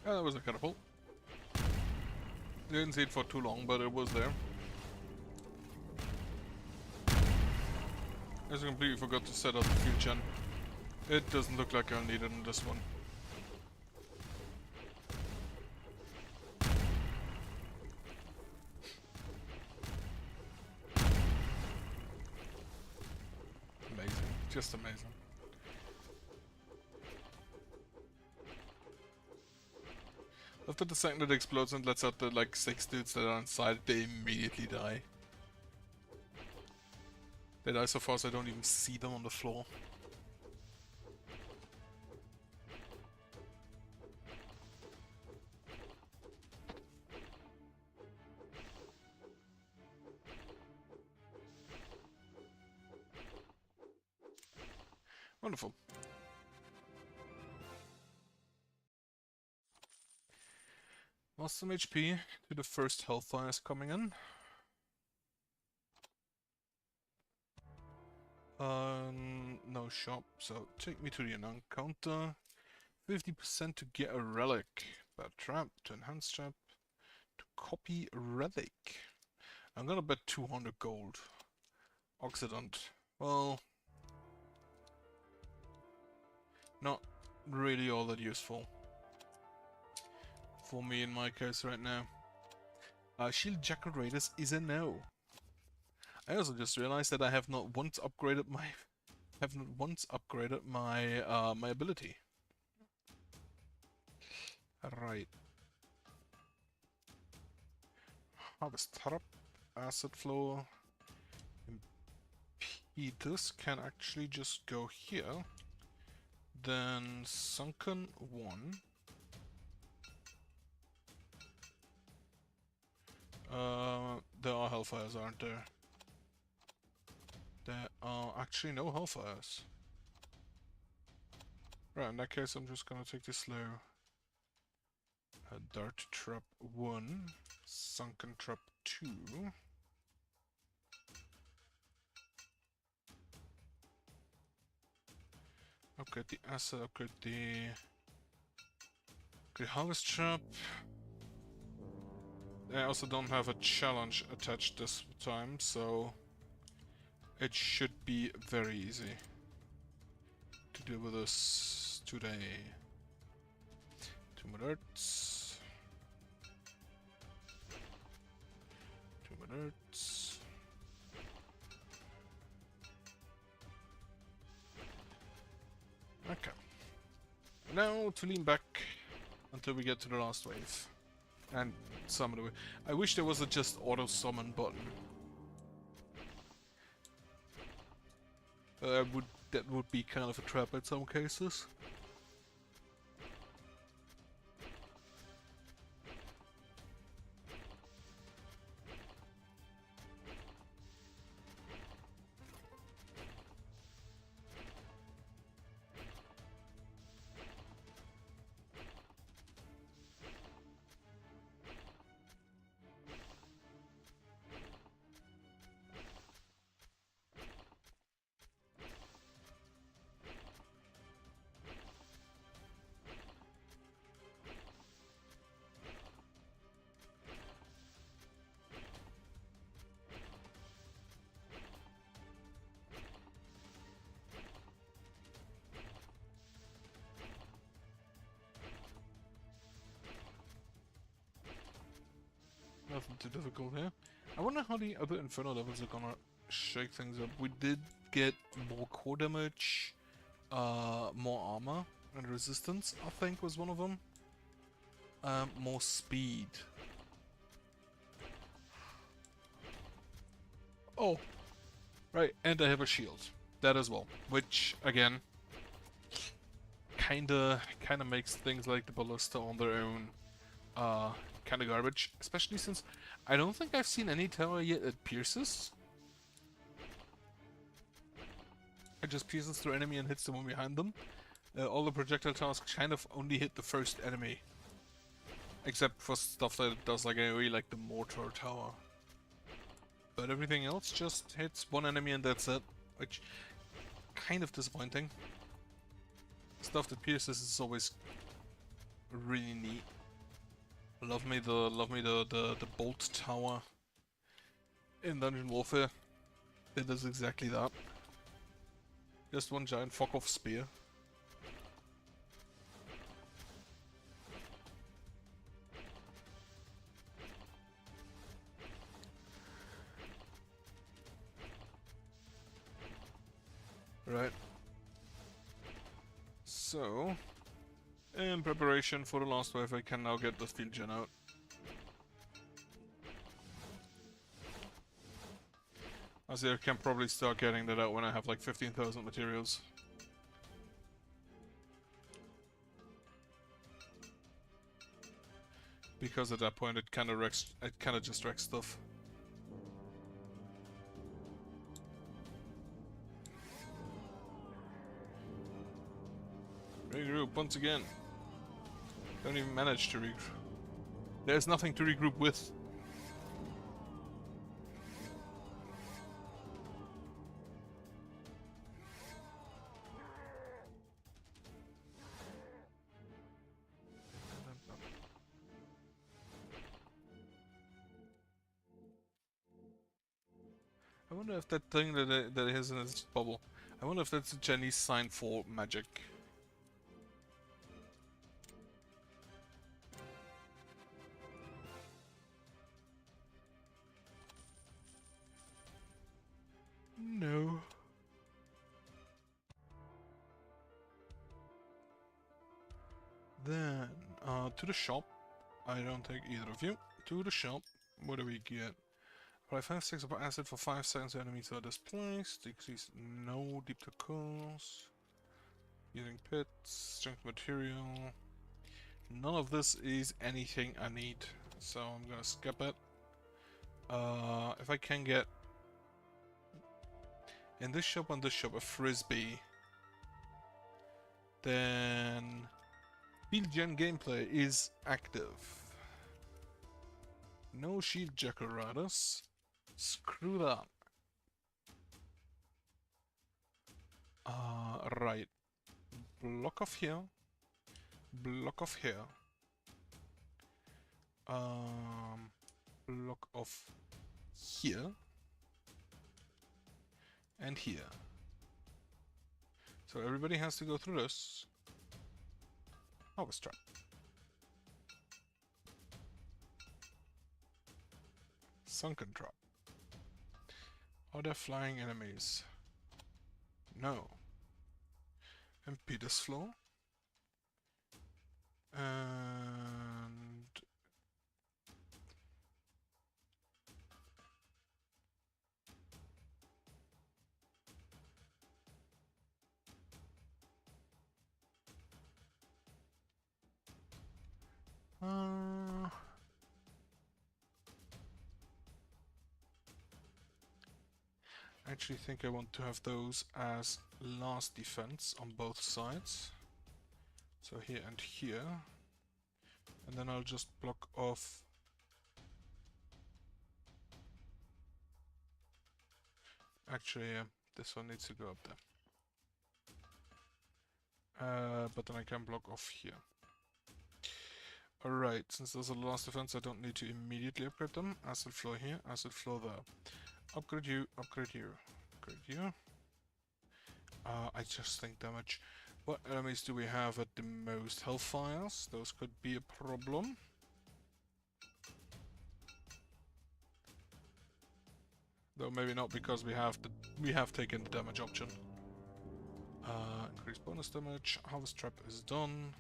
Yeah, that was a catapult. Didn't see it for too long, but it was there. I just completely forgot to set up the field gen. It doesn't look like I'll need it in this one. Amazing. Just amazing. After the second it explodes and lets out the like 6 dudes that are inside, they immediately die. They die so fast I don't even see them on the floor. Wonderful. Lost some HP to the first Hellfires coming in. No shop, so take me to the encounter. 50% to get a relic. Bad trap, to enhance trap, to copy relic. I'm gonna bet 200 gold. Oxidant. Well, not really all that useful for me in my case right now. Shield Jackal Raiders is a no. I also just realized that I have not once upgraded my my ability. Right. Harvest Trap, Acid Flow, Impetus can actually just go here. Then Sunken 1. There are Hellfires, aren't there? There are actually no Hellfires. Right, in that case I'm just gonna take this slow. Dart Trap 1, Sunken Trap 2. Upgrade the Acid, upgrade the Harvest Trap. I also don't have a challenge attached this time, so it should be very easy to deal with this today. 2 minutes. 2 minutes. Okay. Now to lean back until we get to the last wave. And summon the wave. I wish there was a just auto summon button. That would be kind of a trap in some cases. Nothing too difficult here. I wonder how the other Inferno levels are gonna shake things up. We did get more core damage, more armor and resistance, I think was one of them. More speed. Oh, right, and I have a shield. That as well, which again, kinda makes things like the ballista on their own, kinda garbage. Especially since I don't think I've seen any tower yet that pierces. It just pierces through enemy and hits the one behind them. All the projectile towers kind of only hit the first enemy. Except for stuff that it does like AoE, like the mortar tower. But everything else just hits one enemy and that's it. Which, kind of disappointing. Stuff that pierces is always really neat. Love me the bolt tower in Dungeon Warfare. It does exactly that. Just one giant fuck off spear. Right. So, in preparation for the last wave, I can now get the field gen out. As I can probably start getting that out when I have like 15,000 materials. Because at that point it kinda just wrecks stuff. Regroup once again. Don't even manage to regroup. There's nothing to regroup with. I wonder if that thing that it has in its bubble, I wonder if that's a Chinese sign for magic. No. Then, to the shop. I don't take either of you. To the shop. What do we get? Apply 5 sticks of acid for 5 seconds. Enemies are displaced. Decrease no deep to cause. Using pits. Strength material. None of this is anything I need. So I'm gonna skip it. If I can get in this shop and this shop a frisbee, then field gen gameplay is active. No shield jackal riders. Screw that. Right. Block off here. Block off here. block off here and here. So everybody has to go through this. Harvest trap. Sunken trap. Are there flying enemies? No. Impetus floor. And I actually think I want to have those as last defense on both sides. So here and here. And then I'll just block off actually this one needs to go up there. But then I can block off here. Alright, since those are the last defense, I don't need to immediately upgrade them. Acid flow here, acid flow there. Upgrade you, upgrade you, upgrade you. I just think damage. What enemies do we have at the most? Hellfires, those could be a problem. Though maybe not, because we have taken the damage option. Increase bonus damage. Harvest trap is done.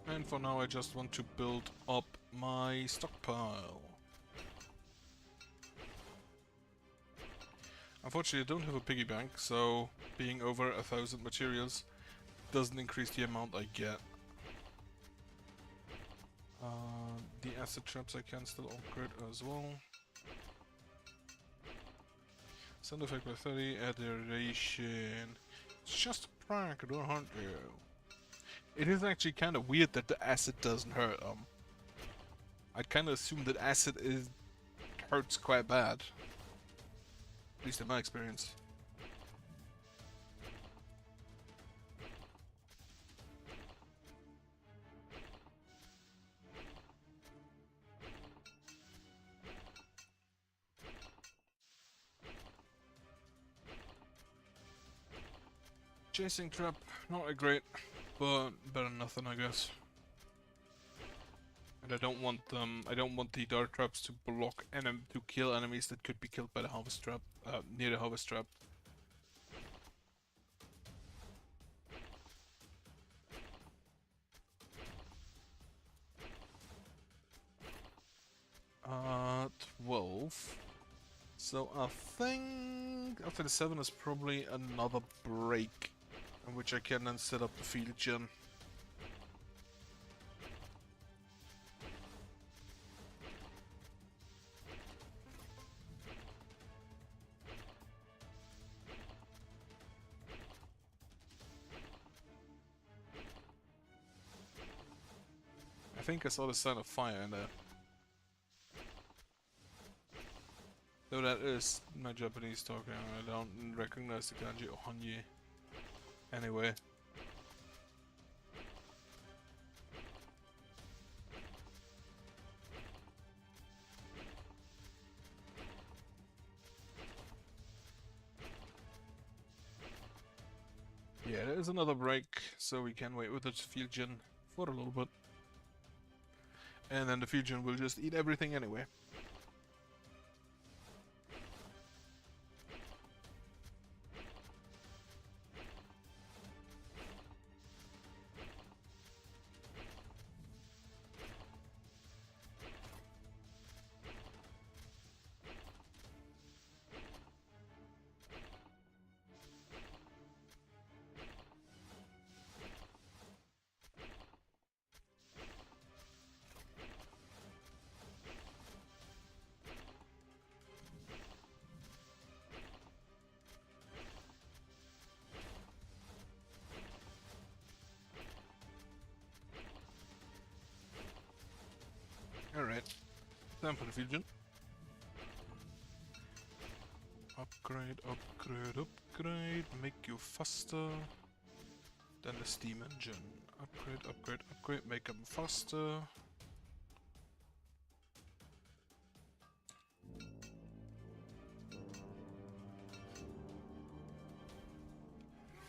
And for now I just want to build up my stockpile. Unfortunately I don't have a piggy bank, so being over 1,000 materials doesn't increase the amount I get. The acid traps I can still upgrade as well. Sound effect by 30, adoration. It's just a prank, don't hurt you. It is actually kind of weird that the acid doesn't hurt. I kind of assume that acid hurts quite bad. At least in my experience. Chasing trap, not a great, but better than nothing, I guess. And I don't want the dart traps to block to kill enemies that could be killed by the harvest trap, near the harvest trap. Uh, 12. So I think after the 7 is probably another break, in which I can then set up the field gen. I think I saw the sign of fire in there. Though that is my Japanese talking, I don't recognize the kanji or hanji. Anyway. Yeah, there is another break, so we can wait with the field gen for a little bit. And then the field gen will just eat everything anyway. Alright, time for the fusion. Upgrade, upgrade, upgrade, make you faster than the steam engine. Upgrade, upgrade, upgrade, make them faster.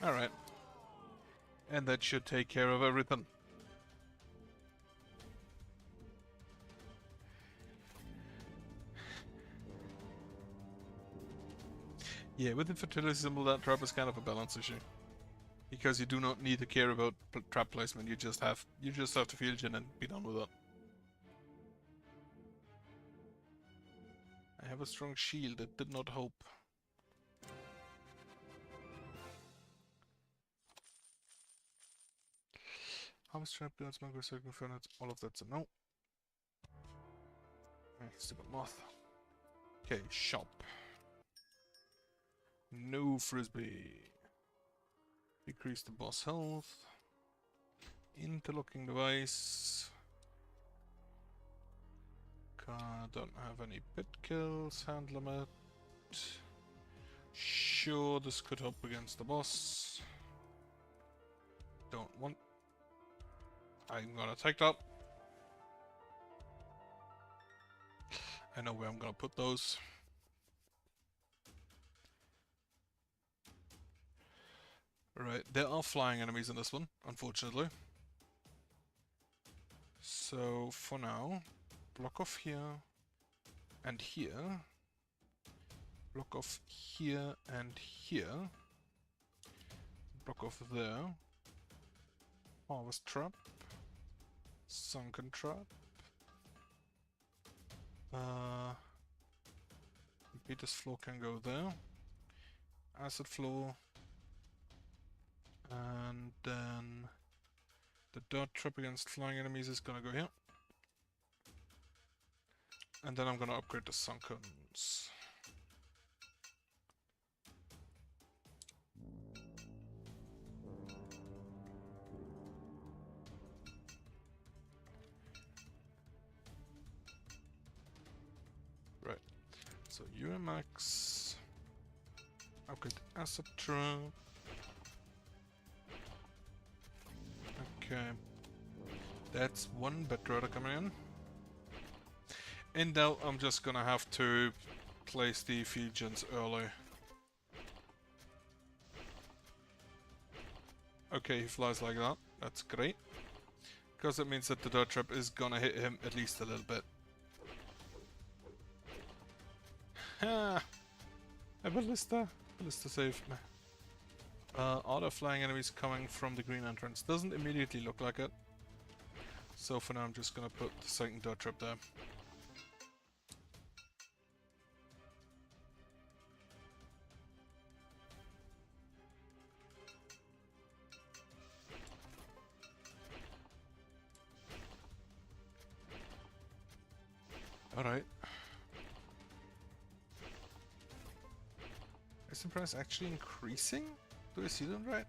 Alright. And that should take care of everything. Yeah, with the fertility symbol, that trap is kind of a balance issue. Because you do not need to care about trap placement, you just have to fusion and be done with it. I have a strong shield, it did not help. Harvest trap, guards, micro circle, inferno, all of that's a no. Stupid moth. Okay, shop. No frisbee. Decrease the boss health. Interlocking device. Don't have any pit kills. Hand limit. Sure, this could help against the boss. Don't want. I'm gonna take that. I know where I'm gonna put those. Right, there are flying enemies in this one, unfortunately. So, for now, block off here and here. Block off here and here. Block off there. Harvest trap. Sunken trap. Repeater's floor can go there. Acid floor. And then the dart trap against flying enemies is gonna go here. And then I'm gonna upgrade the sunkens. Right. So UMX. Upgrade acid trap. Okay, that's one Bedrotter coming in. In doubt, I'm just gonna have to place the fusions early. Okay, he flies like that. That's great. Because it means that the dirt trap is gonna hit him at least a little bit. Ha! A ballista. Ballista saved me. Are there flying enemies coming from the green entrance? Doesn't immediately look like it. So for now I'm just gonna put the second dirt trap there. Alright. Is the price actually increasing? Do I see them right?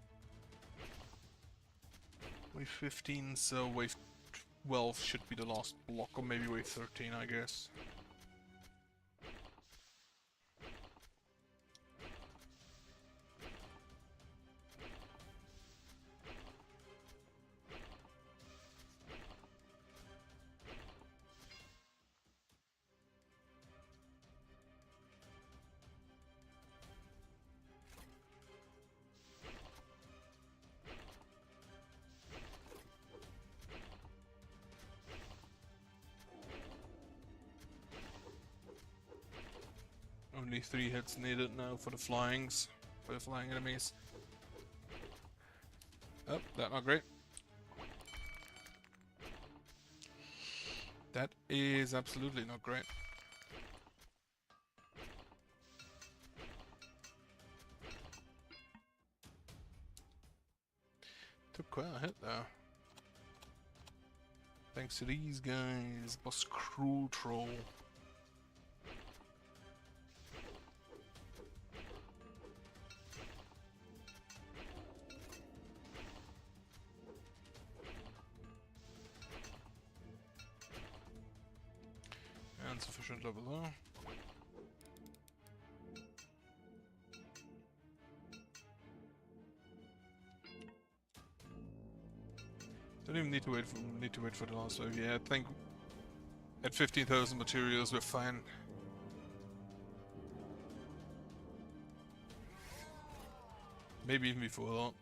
Wave 15, so wave 12 should be the last block, or maybe wave 13, I guess. Only 3 hits needed now for the flying enemies. Oh, that's not great. That is absolutely not great. Took quite a hit there. Thanks to these guys, boss Cruel Troll. insufficient level, huh? Don't even need to wait for the last wave. Yeah, I think at 15,000 materials we're fine. Maybe even before that.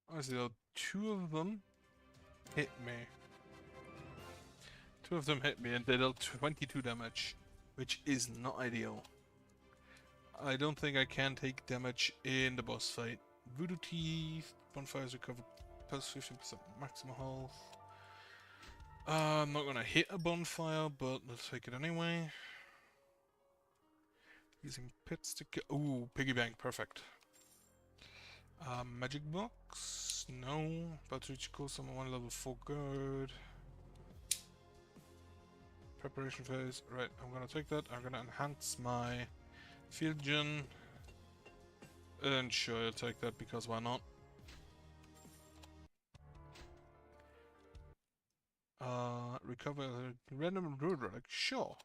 Honestly though, two of them hit me. Two of them hit me and they dealt 22 damage, which is not ideal. I don't think I can take damage in the boss fight. Voodoo Teeth, bonfires recover plus 15% maximum health. I'm not gonna hit a bonfire, but let's take it anyway. Using pits to get. Ooh, piggy bank, perfect. Magic box? No. Patrichical, summon 1 level 4 good. Preparation phase. Right, I'm gonna take that. I'm gonna enhance my field gen. And sure, I'll take that because why not? Recover random druid relic. Sure.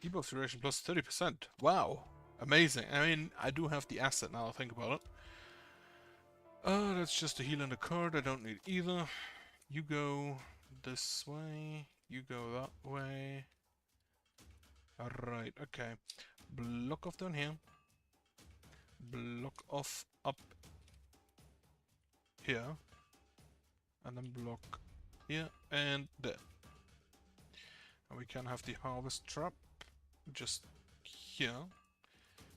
Debuff duration plus 30%. Wow. Amazing. I mean, I do have the asset now, I think about it. That's just a heal and a card. I don't need either. You go this way. You go that way. Alright, okay. Block off down here. Block off up here. And then block here and there. And we can have the harvest trap just here.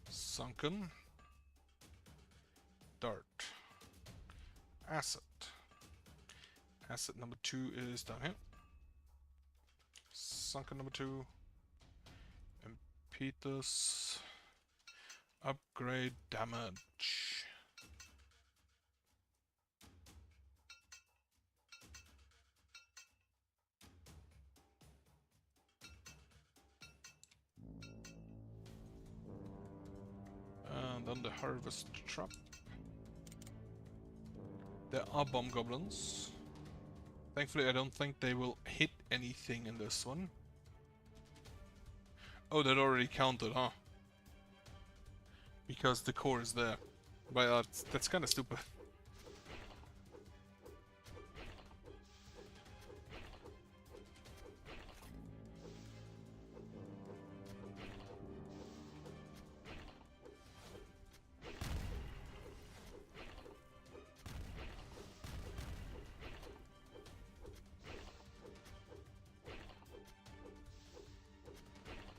Sunken. Dart. Asset. Asset number 2 is down here. Sunken number 2. Impetus. Upgrade damage. And then the harvest trap. There are bomb goblins. Thankfully I don't think they will hit anything in this one. Oh, that already counted, huh? Because the core is there. But that's kind of stupid.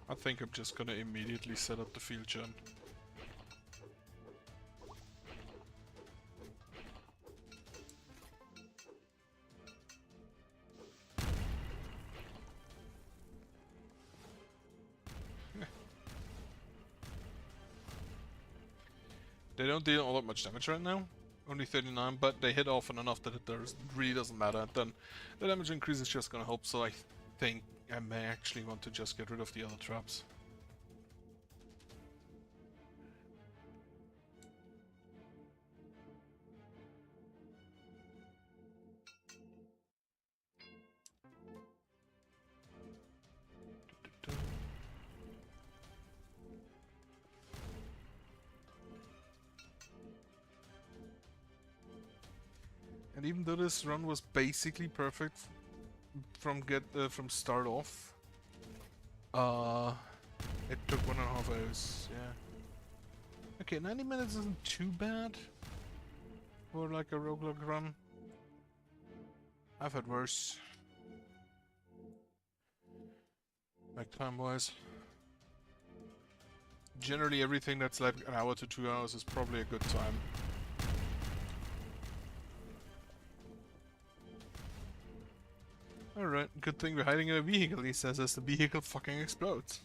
I think I'm just gonna immediately set up the field gen. They don't deal all that much damage right now. Only 39, but they hit often enough that it really doesn't matter. Then the damage increase is just gonna help, so I think I may actually want to just get rid of the other traps. And even though this run was basically perfect from start off, it took 1.5 hours. Yeah. Okay, 90 minutes isn't too bad for like a roguelike run. I've had worse. Like time-wise. Generally, everything that's like an hour to 2 hours is probably a good time. Alright, good thing we're hiding in a vehicle, he says, as the vehicle fucking explodes.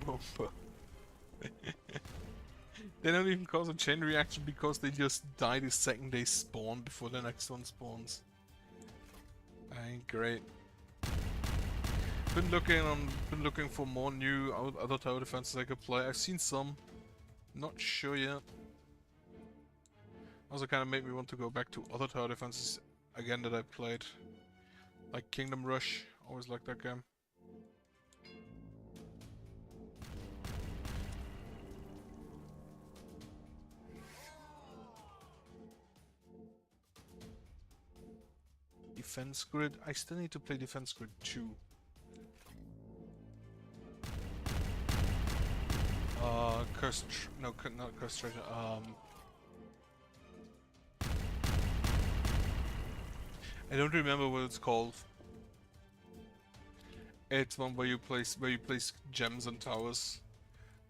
remember. They don't even cause a chain reaction because they just die the second they spawn before the next one spawns. Ain't great. Been looking for more new other tower defenses I could play. I've seen some. Not sure yet. Also kind of made me want to go back to other tower defenses again that I played. Like Kingdom Rush. Always liked that game. Defense Grid. I still need to play Defense Grid 2. Not Cursed Treasure. I don't remember what it's called. It's one where you place gems and towers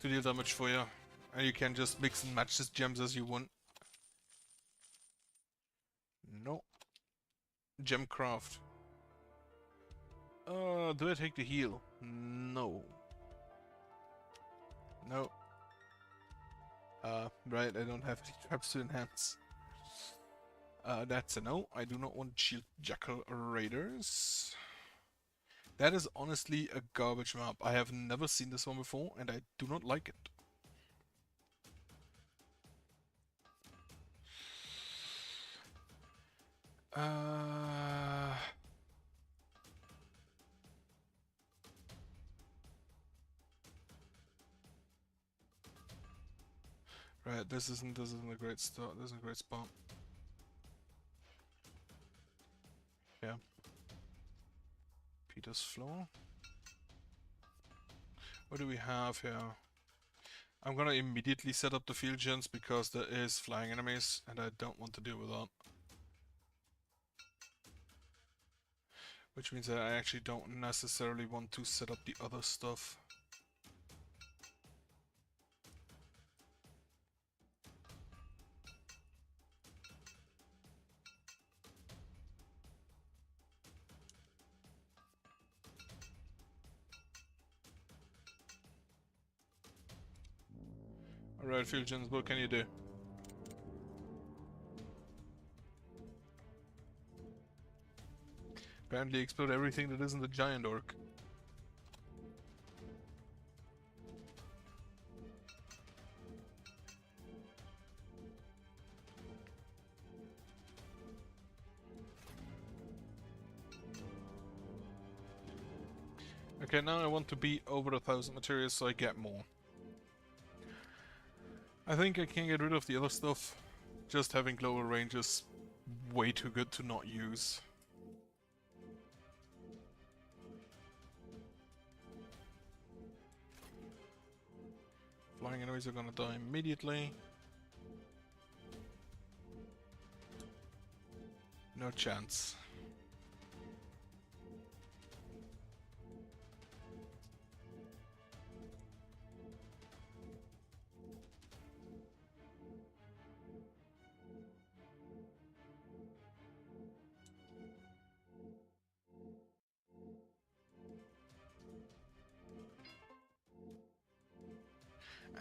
to deal damage for you, and you can just mix and match these gems as you want. No. Gemcraft. Do I take the heal? No. No. Right, I don't have any traps to enhance. That's a no. I do not want Shield Jackal Raiders. That is honestly a garbage map. I have never seen this one before, and I do not like it. Right, this isn't a great start. This isn't a great spot. Yeah. Peter's floor. What do we have here? I'm gonna immediately set up the field gens because there is flying enemies and I don't want to deal with that. Which means that I actually don't necessarily want to set up the other stuff. Alright, field gens, what can you do? Apparently explode everything that isn't a giant orc. Okay, now I want to be over 1,000 materials so I get more. I think I can get rid of the other stuff. Just having global range is way too good to not use. Flying enemies are gonna die immediately. No chance.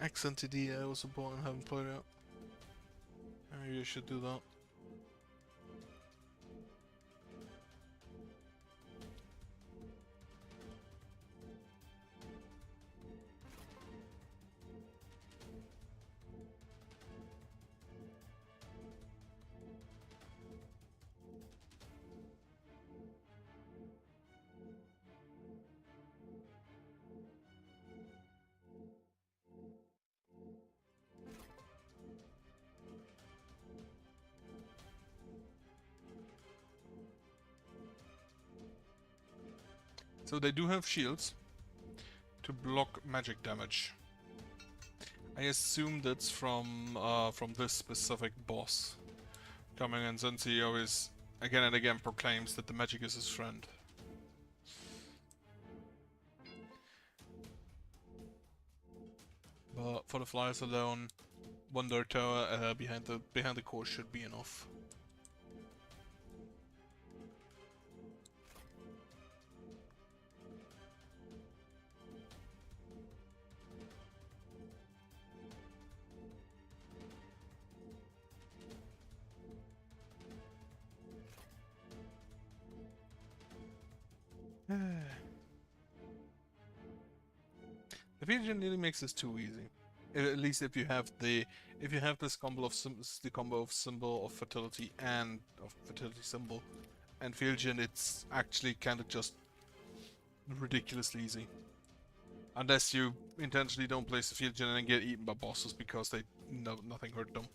Accent TD I also bought and haven't played it. Maybe I should do that. So they do have shields to block magic damage. I assume that's from this specific boss coming in, since he always again and again proclaims that the magic is his friend. But for the flyers alone, Wonder Tower behind the core should be enough. Field Gen nearly makes this too easy. At least if you have this combo of the combo of symbol of fertility and of fertility symbol and Field Gen, it's actually kind of just ridiculously easy. Unless you intentionally don't place the Field Gen and get eaten by bosses because nothing hurt them.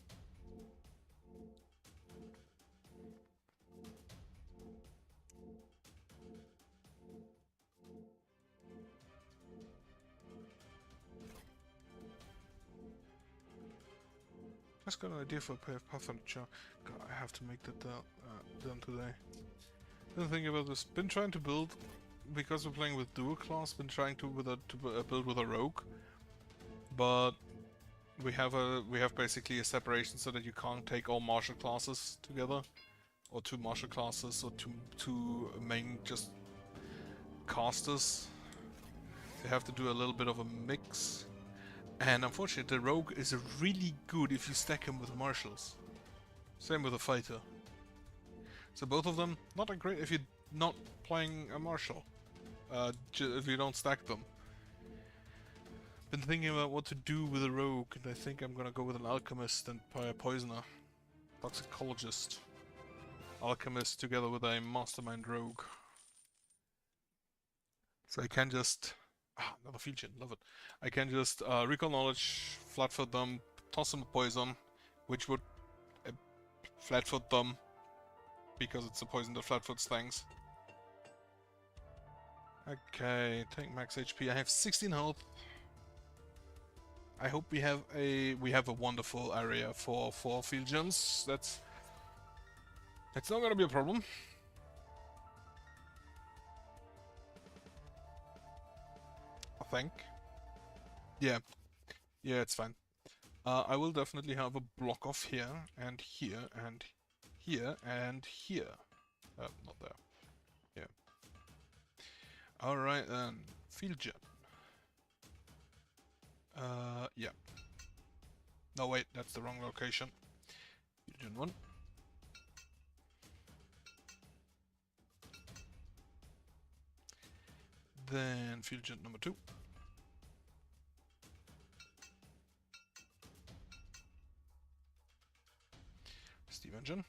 Just got an idea for a pair of puff furniture. God, I have to make that done today. Been thinking about this. Been trying to build, because we're playing with dual class. Been trying to build with a rogue, but we have basically a separation so that you can't take all martial classes together, or two martial classes, or two main just casters. You have to do a little bit of a mix. And unfortunately, the rogue is really good if you stack him with martials. Same with a fighter. So both of them, not that great if you're not playing a martial. If you don't stack them. Been thinking about what to do with a rogue, and I think I'm gonna go with an alchemist and a poisoner. Toxicologist. Alchemist together with a mastermind rogue. So I can just... another Field Gen, love it. I can just recall knowledge, flatfoot them, toss them a poison, which would flatfoot them, because it's a poison that flatfoots things. Okay, take max HP. I have 16 health. I hope we have a wonderful area for Field Gens. That's not gonna be a problem. I think. Yeah, it's fine. I will definitely have a block off here, and here, and here, and here. Not there. Yeah. Alright then. Field Gen. Yeah. No, wait, that's the wrong location. Field Gen 1. Then Field Gen number 2. Steam engine.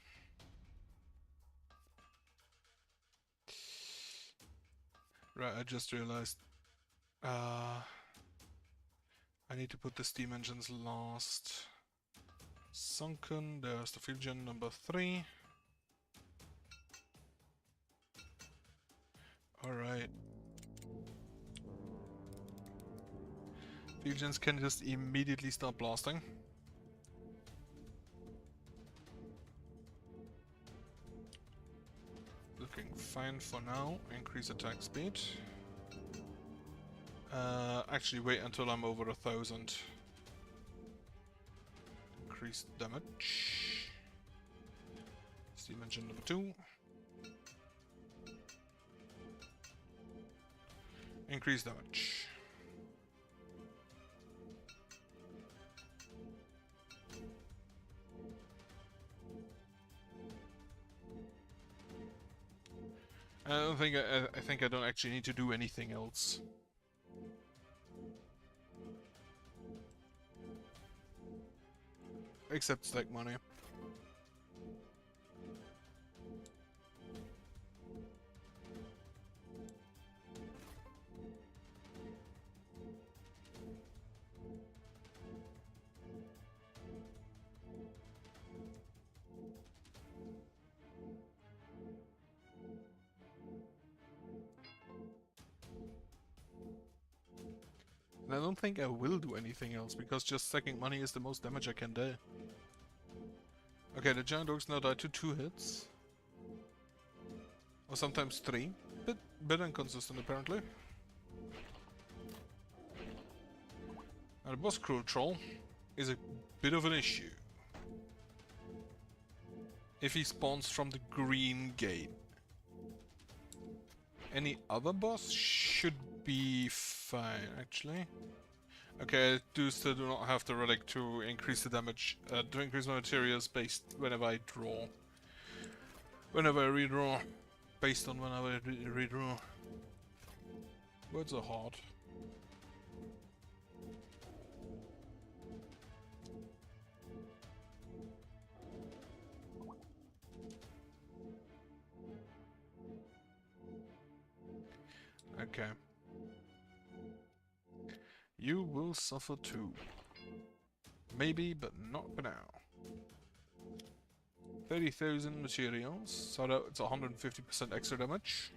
Right, I just realized I need to put the steam engines last. Sunken, there's the Field Gen number 3. Alright. Field Gens can just immediately start blasting. Looking fine for now. Increase attack speed. Actually wait until I'm over 1,000. Increase damage. Steam engine number 2. Increase damage. I think I don't actually need to do anything else. Except stack money. And I don't think I will do anything else, because just stacking money is the most damage I can do. Okay, the giant dogs now die to 2 hits. Or sometimes 3. Bit inconsistent apparently. Now the boss cruel troll is a bit of an issue. If he spawns from the green gate. Any other boss should be fine, actually. Okay, I still do not have the relic to increase the damage, to increase my materials based whenever I draw. Whenever I redraw. Based on whenever I redraw. Words are hard. Okay. You will suffer too. Maybe, but not for now. 30,000 materials, so that it's 150% extra damage.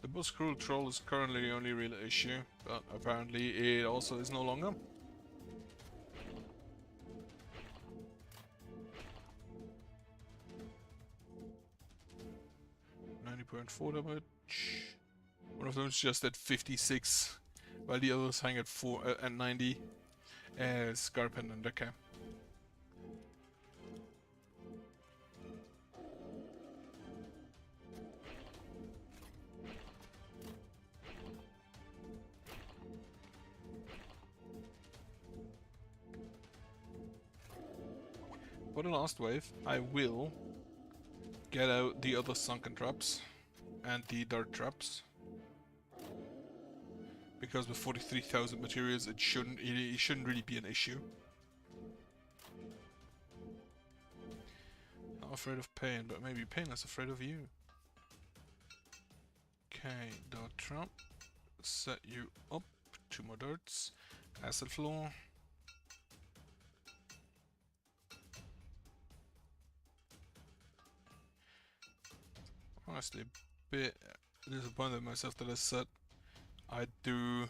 The boss cruel troll is currently the only real issue, but apparently it also is no longer. .4 damage. One of them is just at 56, while the others hang at 90. Scar pendant, okay. For the last wave, I will get out the other sunken traps and the dart traps, because with 43,000 materials, it shouldn't really be an issue. Not afraid of pain, but maybe pain is afraid of you. Okay, dart trap. Set you up. 2 more darts. Acid floor. Honestly, a bit disappointed in myself that I said I'd do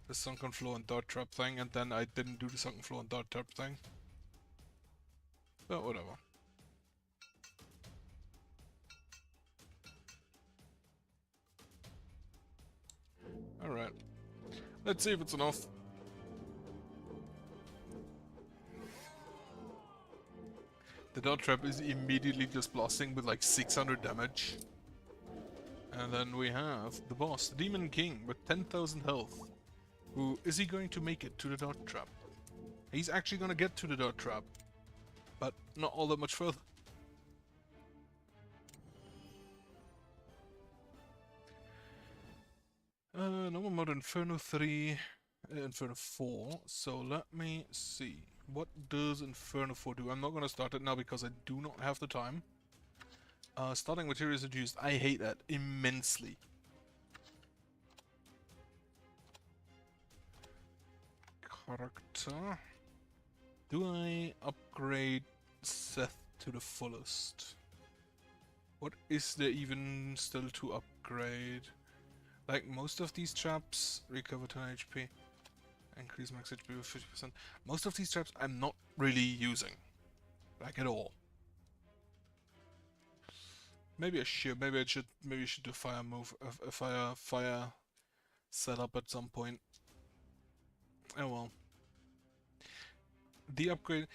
the sunken floor and dart trap thing, and then I didn't do the sunken floor and dart trap thing. But whatever. Alright. Let's see if it's enough. The dart trap is immediately just blasting with like 600 damage. And then we have the boss, the Demon King, with 10,000 health. Is he going to make it to the dart trap? He's actually going to get to the dart trap, but not all that much further. Normal mode Inferno 3, Inferno 4. So let me see. What does Inferno 4 do? I'm not going to start it now because I do not have the time. Starting materials reduced. I hate that immensely. Character. Do I upgrade Seth to the fullest? What is there even still to upgrade? Like most of these traps, recover 10 HP. Increase max HP with 50%. Most of these traps I'm not really using. Like at all. Maybe I should. Maybe I should do fire move. A fire setup at some point. Oh well. The upgrade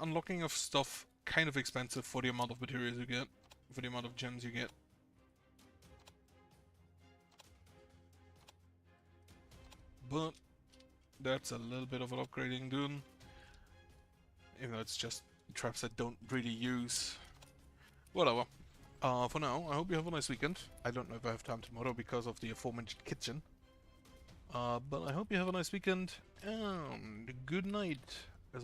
unlocking of stuff kind of expensive for the amount of materials you get, for the amount of gems you get. But that's a little bit of an upgrading done. Even though it's just traps I don't really use. Whatever. For now, I hope you have a nice weekend. I don't know if I have time tomorrow because of the aforementioned kitchen. But I hope you have a nice weekend, and good night.